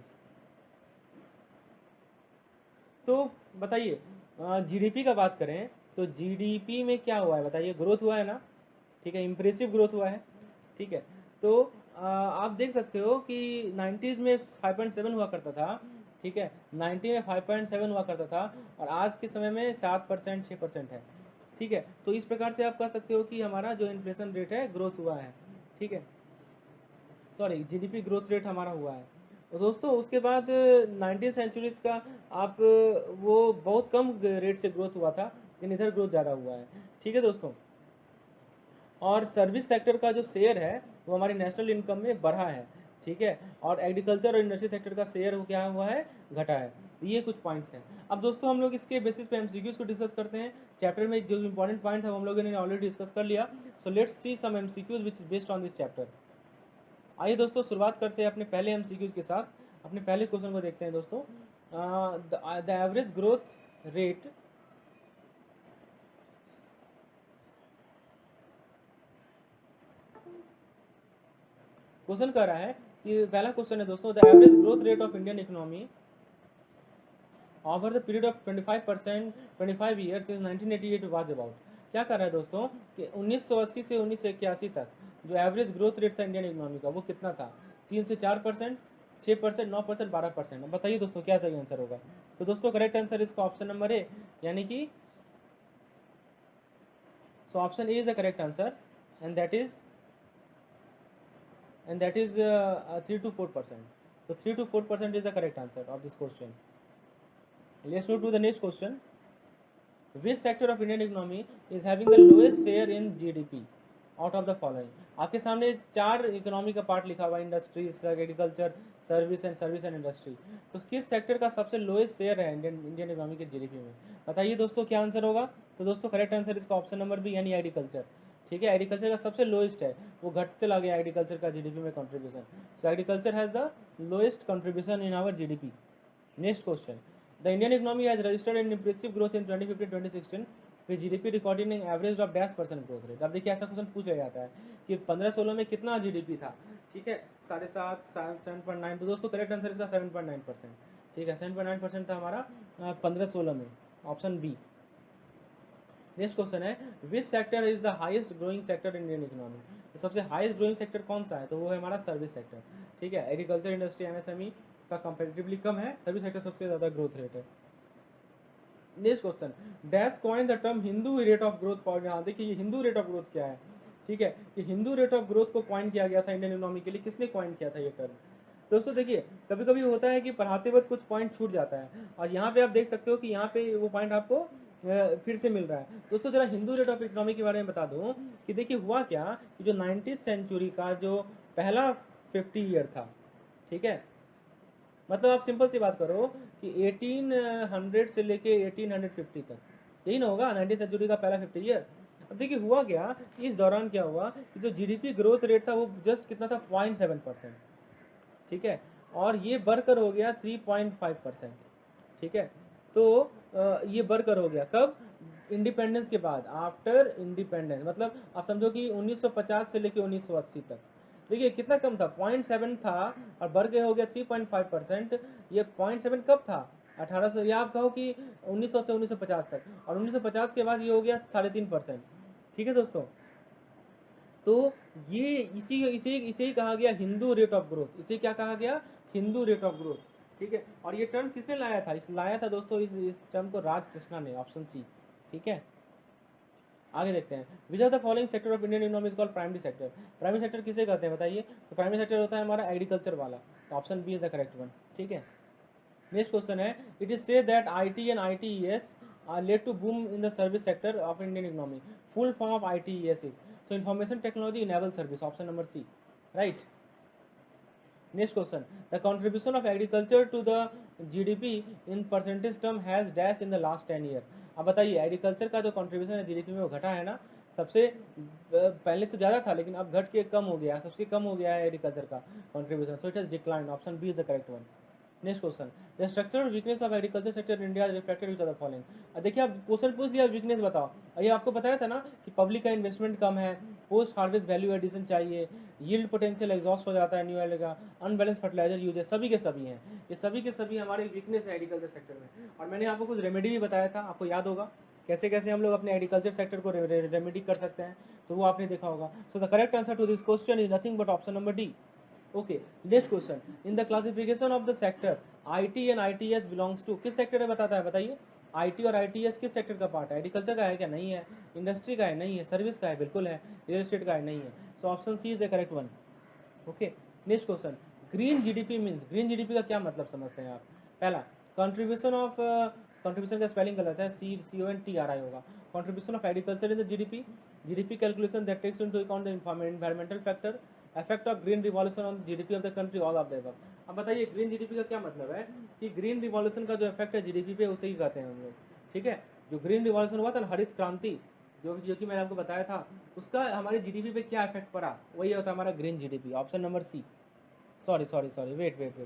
तो बताइए, जीडीपी का बात करें तो जीडीपी में क्या हुआ है बताइए, ग्रोथ हुआ है ना, ठीक है, इम्प्रेसिव ग्रोथ हुआ है, ठीक है। तो आप देख सकते हो कि 90s में 5.7 हुआ करता था, ठीक है, 90 में 5.7 हुआ करता था, और आज के समय में 7%, 6% है, ठीक है। तो इस प्रकार से आप कह सकते हो कि हमारा जो इन्फ्लेशन रेट है ग्रोथ हुआ है, ठीक है, सॉरी जीडीपी ग्रोथ रेट हमारा हुआ है। तो दोस्तों उसके बाद 19 सेंचुरीज का आप वो बहुत कम रेट से ग्रोथ हुआ था, लेकिन इधर ग्रोथ ज़्यादा हुआ है, ठीक है दोस्तों। और सर्विस सेक्टर का जो शेयर है वो हमारी नेशनल इनकम में बढ़ा है, ठीक है, और एग्रीकल्चर और इंडस्ट्री सेक्टर का शेयर क्या हुआ है, घटा है। तो ये कुछ पॉइंट्स हैं। अब दोस्तों हम लोग इसके बेसिस पे एमसीक्यूज को डिस्कस करते हैं। चैप्टर में जो इंपॉर्टेंट पॉइंट है वो हम लोगों ने ऑलरेडी डिस्कस कर लिया। So let's see some MCQs which is based on this chapter. आइए दोस्तों शुरुआत करते हैं अपने पहले एमसीक्यूज के साथ। अपने पहले क्वेश्चन को देखते हैं दोस्तों। The average growth rate, question कह रहा है कि पहला क्वेश्चन है दोस्तों, the average growth rate of Indian economy, over the period of 25 years is 1988 was about. क्या कर रहा है दोस्तों कि 1980 से 1981 तक जो एवरेज ग्रोथ रेट था इंडियन इकोनॉमी का वो कितना था? 3 से 4%, 6%, 9%, 12%। अब बताइए दोस्तों क्या सही आंसर होगा? तो दोस्तों करेक्ट आंसर इसका ऑप्शन नंबर ए, यानी कि so option A is the correct answer and that is 3 to 4%. So 3 to 4% is the correct answer of this question. Let's move to the next question. Which sector of Indian economy is having the lowest share in GDP out of the following? आपके सामने 4 इकोनॉमी का पार्ट लिखा हुआ है, industries, agriculture, service and industry. तो किस सेक्टर का सबसे लोएस्ट शेयर है इंडियन इकोनॉमी के जीडीपी में? बताइए दोस्तों क्या आंसर होगा? तो दोस्तों करेक्ट आंसर इसका ऑप्शन नंबर बी, यानी एग्रीकल्चर। ठीक है, एग्रीकल्चर का सबसे लोएस्ट है, वो घटते चला गया एग्रीकल्चर का जीडीपी में contribution. So agriculture has the lowest contribution in our GDP. Next question, the Indian economy has registered an impressive growth in 2015-2016 with GDP recording an average of -% growth rate। अब देखिए ऐसा क्वेश्चन पूछ लिया जाता है कि 15-16 में कितना जीडीपी था? ठीक है, 7.5, 7.9। तो दोस्तों करेक्ट आंसर इसका 7.9%। ठीक है, 7.9% था हमारा 15-16 में, ऑप्शन बी। नेक्स्ट क्वेश्चन है, which sector is the highest growing sector in Indian economy? तो सबसे हाईएस्ट ग्रोइंग सेक्टर कौन सा है? तो वो है हमारा सर्विस सेक्टर। ठीक है, एग्रीकल्चर, इंडस्ट्री, एमएसएमई का कंपेरेटिवली कम है, सर्विस सेक्टर सबसे ज़्यादा ग्रोथ रेट है। Next question, dash coin the term Hindu rate of growth for. यहाँ देखिए ये हिंदू रेट ऑफ ग्रोथ क्या है? ठीक है, ये हिंदू रेट ऑफ ग्रोथ को कॉइन किया गया था इंडियन इकोनॉमी के लिए। किसने कॉइन किया था ये टर्म? दोस्तों देखिए कभी कभी होता है कि पढ़ाते वक्त कुछ पॉइंट छूट जाता है, और यहाँ पे आप देख सकते हो कि यहाँ पे वो पॉइंट आपको फिर से मिल रहा है। दोस्तों जरा हिंदू रेट ऑफ इकोनॉमी के बारे में बता दूं कि देखिए हुआ क्या कि जो 19th सेंचुरी का जो पहला 50 ईयर था, ठीक है, मतलब आप सिंपल सी बात करो कि 1800 से लेके 1850 तक, यही ना होगा 19th सेंचुरी का पहला 50 ईयर। अब देखिए हुआ क्या, इस दौरान क्या हुआ कि जो जीडीपी ग्रोथ रेट था वो जस्ट कितना था? 0.7%। ठीक है, और ये बढ़कर हो गया 3.5%। ठीक है, तो ये बढ़कर हो गया कब? इंडिपेंडेंस के बाद, आफ्टर इंडिपेंडेंस। मतलब आप समझो कि 1950 से लेके 1980 तक। देखिए कितना कम था? 0.7 था और बढ़ के हो गया 3.5%। ये 0.7 कब था? 1800, या आप कहो कि 1900 से 1950 तक, और 1950 के बाद ये हो गया 3.5%। ठीक है दोस्तों, तो ये इसी इसे इसे ही कहा गया हिंदू रेट ऑफ ग्रोथ। इसे क्या कहा गया? Hindu rate of growth. ठीक है, और ये टर्म किसने लाया था? लाया था दोस्तों इस टर्म को राज कृष्णा ने, ऑप्शन सी। ठीक है, आगे देखते हैं। Which are the following sector of Indian economy is called primary sector? Primary sector किसे कहते हैं बताइए? तो प्राइमरी सेक्टर होता है हमारा एग्रीकल्चर वाला, तो option B is the correct one. ठीक है, नेक्स्ट क्वेश्चन है, it is say that IT and ITES led to boom in the service sector of Indian economy. Full form of ITES is so information technology enabled service, option number C, right? Next question, the contribution of agriculture to the GDP in percentage term has dash in the last 10 year। अब बताइए एग्रीकल्चर का जो कंट्रीब्यूशन है जीडीपी में वो घटा है ना? सबसे पहले तो ज़्यादा था लेकिन अब घट के कम हो गया, सबसे कम हो गया है एग्रीकल्चर का contribution, so it has declined, option B is the correct one. Next question, the structural weakness of agriculture sector in India is reflected with the following. देखिए अब क्वेश्चन पूछ लिया वीकनेस बताओ, और ये आपको बताया था ना कि पब्लिक का इन्वेस्टमेंट कम है, पोस्ट हार्वेस्ट वैल्यू एडिशन चाहिए, यील्ड पोटेंशियल एग्जॉस्ट हो जाता है न्यू एल का, अनबैलेंस फर्टिलाइजर यूज है, सभी के सभी हैं। ये सभी के सभी हमारे वीकनेस है एग्रीकल्चर सेक्टर में। और मैंने आपको कुछ रेमेडी भी बताया था, आपको याद होगा कैसे कैसे हम लोग अपने एग्रीकल्चर सेक्टर को रेमेडी कर सकते हैं, तो वो आपने देखा होगा। So the correct answer to this question is nothing but option number D. Okay, next question, in the classification of the sector IT and ITS belongs to, किस सेक्टर में बताता है बताइए? आईटी और आईटीएस किस सेक्टर का पार्ट है? एग्रीकल्चर का है क्या? नहीं है। इंडस्ट्री का है? नहीं है। सर्विस का है? बिल्कुल है। रियल एस्टेट का है? नहीं है। So option C is the correct one. Okay, next question, green GDP means, green GDP का क्या मतलब समझते हैं आप? पहला, कंट्रीब्यूशन ऑफ, कंट्रीब्यूशन का स्पेलिंग गलत है, CONTRI होगा। Contribution of agriculture in the GDP, GDP calculation that takes into account the environmental factor, effect of green revolution on GDP of the country, all of the above. अब बताइए ग्रीन जीडीपी का क्या मतलब है? कि ग्रीन रिवॉल्यूशन का जो इफेक्ट है जीडीपी पे उसे ही कहते हैं हम लोग। ठीक है, जो ग्रीन रिवॉल्यूशन हुआ था ना, हरित क्रांति, जो कि मैंने आपको बताया था, उसका हमारे जीडीपी पे क्या इफेक्ट पड़ा, वही होता है हमारा green GDP, option number C. Sorry wait,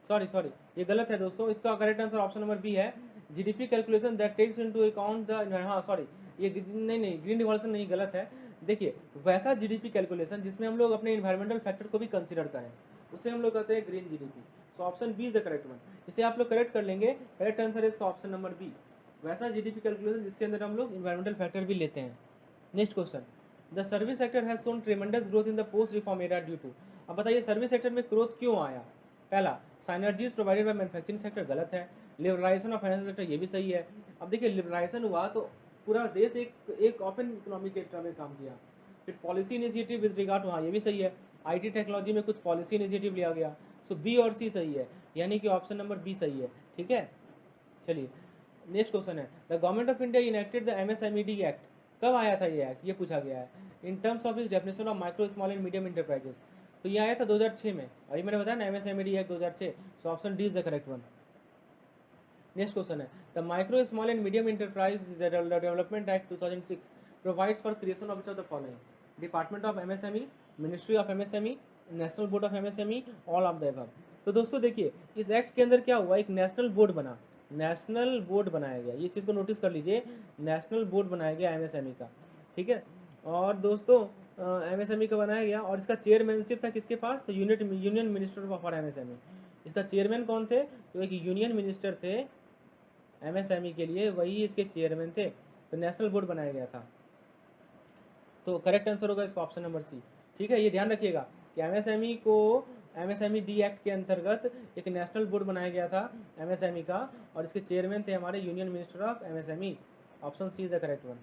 sorry ये गलत है दोस्तों, इसका correct answer option number B है, GDP calculation that takes into account the, हाँ सॉरी, ये नहीं ग्रीन रिवॉल्यूशन नहीं, गलत है। देखिए वैसा जीडीपी कैलकुलेशन जिसमें हम लोग अपने इन्वायरमेंटल फैक्टर को भी कंसीडर करें, उसे हम लोग कहते हैं green GDP. So option B is the correct one. इसे आप लोग करेक्ट कर लेंगे, करेक्ट आंसर है इसका ऑप्शन नंबर बी, वैसा जीडीपी कैलकुलेशन जिसके अंदर हम लोग इन्वायरमेंटल फैक्टर भी लेते हैं। Next question, the service sector has shown tremendous growth in the post reform era due to. अब बताइए सर्विस सेक्टर में ग्रोथ क्यों आया। पहला, synergies provided by manufacturing sector, गलत है। लिबरलाइजेशन ऑफ फाइनेंशियल सेक्टर, ये भी सही है। अब देखिए लिबरलाइजेशन हुआ तो पूरा देश एक ओपन इकोनॉमी के टर्म में काम किया। फिर policy initiative with regard to, हाँ ये भी सही है, आईटी टेक्नोलॉजी में कुछ पॉलिसी इनिशिएटिव लिया गया। सो बी और सी सही है, यानी कि ऑप्शन नंबर बी सही है। ठीक है, चलिए नेक्स्ट क्वेश्चन है, the government of India enacted the MSMED act. कब आया था ये एक्ट, ये पूछा गया है। इन टर्म्स ऑफ इस definition of micro small and medium enterprises, तो ये आया था 2006 में। अभी मैंने बताया ना MSMED act 2006, so option D is the correct one. Next question है, the micro small and medium enterprise development act 2006 provides for creation of the following, department of MSME, ministry of MSME, national board of MSME, all of the above. तो दोस्तों देखिए इस एक्ट के अंदर क्या हुआ, एक नेशनल बोर्ड बना, नेशनल बोर्ड बनाया गया, ये चीज़ को नोटिस कर लीजिए, नेशनल बोर्ड बनाया गया एमएसएमई का। ठीक है, और दोस्तों एमएसएमई का बनाया गया और इसका चेयरमैनशिप था किसके पास, तो यूनियन मिनिस्टर फॉर एमएसएमई। इसका चेयरमैन कौन थे, तो एक यूनियन मिनिस्टर थे एमएसएमई के लिए, वही इसके चेयरमैन थे। तो नेशनल बोर्ड बनाया गया था, तो करेक्ट आंसर होगा इसका ऑप्शन नंबर सी। ठीक है, ये ध्यान रखिएगा कि एमएसएमई को एमएसएमई एक्ट के अंतर्गत एक नेशनल बोर्ड बनाया गया था एमएसएमई का, और इसके चेयरमैन थे हमारे union minister of MSME. Option C is the correct one.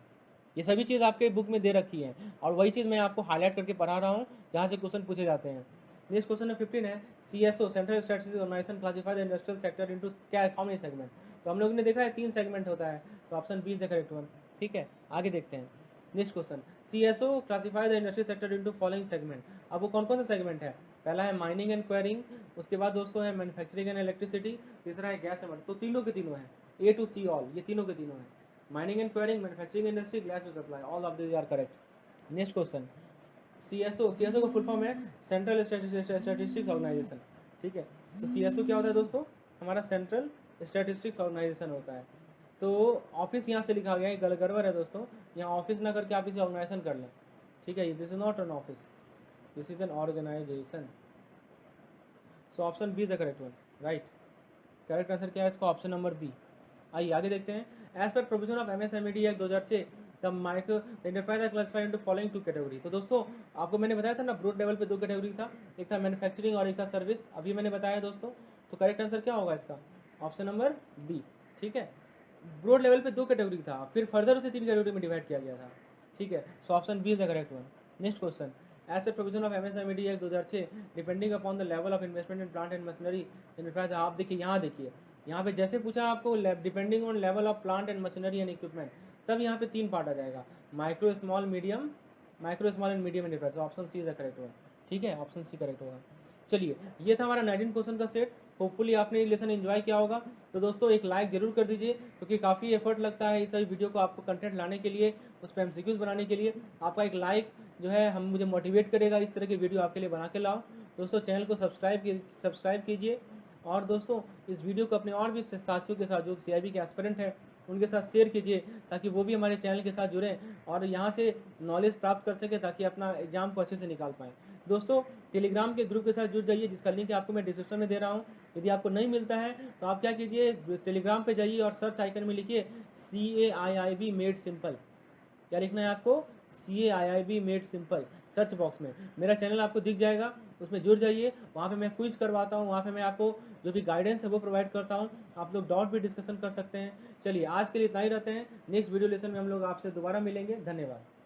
ये सभी चीज़ आपके बुक में दे रखी है और वही चीज़ मैं आपको हाईलाइट करके पढ़ा रहा हूँ जहाँ से क्वेश्चन पूछे जाते हैं। नेक्स्ट क्वेश्चन 15 है, CSO central statistics organisation classify the industrial sector into क्या, हाउ मेनी सेगमेंट। तो हम लोगों ने देखा है 3 सेगमेंट होता है, तो option B is the correct one. ठीक है, आगे देखते हैं। Next question, CSO classify the industrial sector into following segment. अब वो कौन कौन सा सेगमेंट है, पहला है माइनिंग एंड क्वेरिंग, उसके बाद दोस्तों है मैन्युफैक्चरिंग एंड इलेक्ट्रिसिटी, तीसरा है गैस एंड, तो तीनों के तीनों है, ए टू सी ऑल, ये तीनों के तीनों है, mining and quarrying, manufacturing industry, gas to supply, all of this are correct. Next question, CSO का फुल फॉर्म है सेंट्रल स्टैटिस्टिक्स ऑर्गेनाइजेशन। ठीक है, तो सीएसओ क्या होता है दोस्तों, हमारा सेंट्रल स्टैटिस्टिक्स ऑर्गेनाइजेशन होता है। तो ऑफिस यहाँ से लिखा गया है, गड़बड़ है दोस्तों, यहाँ ऑफिस ना करके आप इसे ऑर्गेनाइजेशन कर लें। ठीक है, this is not an office, this is an organisation. So option B is the correct one, right. Correct answer क्या है इसका, ऑप्शन नंबर बी। आइए आगे देखते हैं, as per provision of MSMED act 2006 the micro enterprise are classified into following 2 category. तो दोस्तों आपको मैंने बताया था ना, ब्रॉड लेवल पे 2 कैटेगरी था, एक था मैन्युफैक्चरिंग और एक था सर्विस, अभी मैंने बताया दोस्तों। तो करेक्ट आंसर क्या होगा इसका, ऑप्शन नंबर बी। ठीक है, ब्रॉड लेवल पे 2 कैटेगरी था, फिर फर्दर उसे 3 कैटेगरी में डिवाइड किया गया था। ठीक है, so option B is the correct one. Next question, as per provision of MSMED act 2006 depending upon the level of investment in plant and machinery enterprise. आप देखिए यहाँ पे जैसे पूछा आपको depending on level of plant and machinery and equipment, तब यहाँ पे 3 पार्ट आ जाएगा, micro small and medium enterprise. Option C is the correct one. ठीक है, ऑप्शन सी करेक्ट होगा। चलिए ये था हमारा 19 क्वेश्चन का सेट, होपफुली आपने ये लेसन एंजॉय किया होगा। तो दोस्तों एक लाइक जरूर कर दीजिए, क्योंकि काफ़ी एफर्ट लगता है इस सभी वीडियो को आपको कंटेंट लाने के लिए, उस पर एमसीक्यूज बनाने के लिए। आपका एक लाइक जो है हम मुझे मोटिवेट करेगा इस तरह की वीडियो आपके लिए बना के लाओ। दोस्तों चैनल को सब्सक्राइब कीजिए, और दोस्तों इस वीडियो को अपने और भी साथियों के साथ जो CIB के एस्पिरेंट हैं उनके साथ शेयर कीजिए, ताकि वो भी हमारे चैनल के साथ जुड़ें और यहाँ से नॉलेज प्राप्त कर सके, ताकि अपना एग्जाम को अच्छे से निकाल पाएँ। दोस्तों टेलीग्राम के ग्रुप के साथ जुड़ जाइए, जिसका लिंक आपको मैं डिस्क्रिप्शन में दे रहा हूँ। यदि आपको नहीं मिलता है तो आप क्या कीजिए, टेलीग्राम पे जाइए और सर्च आइकन में लिखिए CAIIB मेड सिंपल। क्या लिखना है आपको, CAIIB made simple, search box में मेरा चैनल आपको दिख जाएगा, उसमें जुड़ जाइए। वहाँ पे मैं क्विज करवाता हूँ, वहाँ पे मैं आपको जो भी गाइडेंस है वो प्रोवाइड करता हूँ, आप लोग डाउट भी डिस्कशन कर सकते हैं। चलिए आज के लिए इतना ही रहते हैं, नेक्स्ट वीडियो लेसन में हम लोग आपसे दोबारा मिलेंगे। धन्यवाद।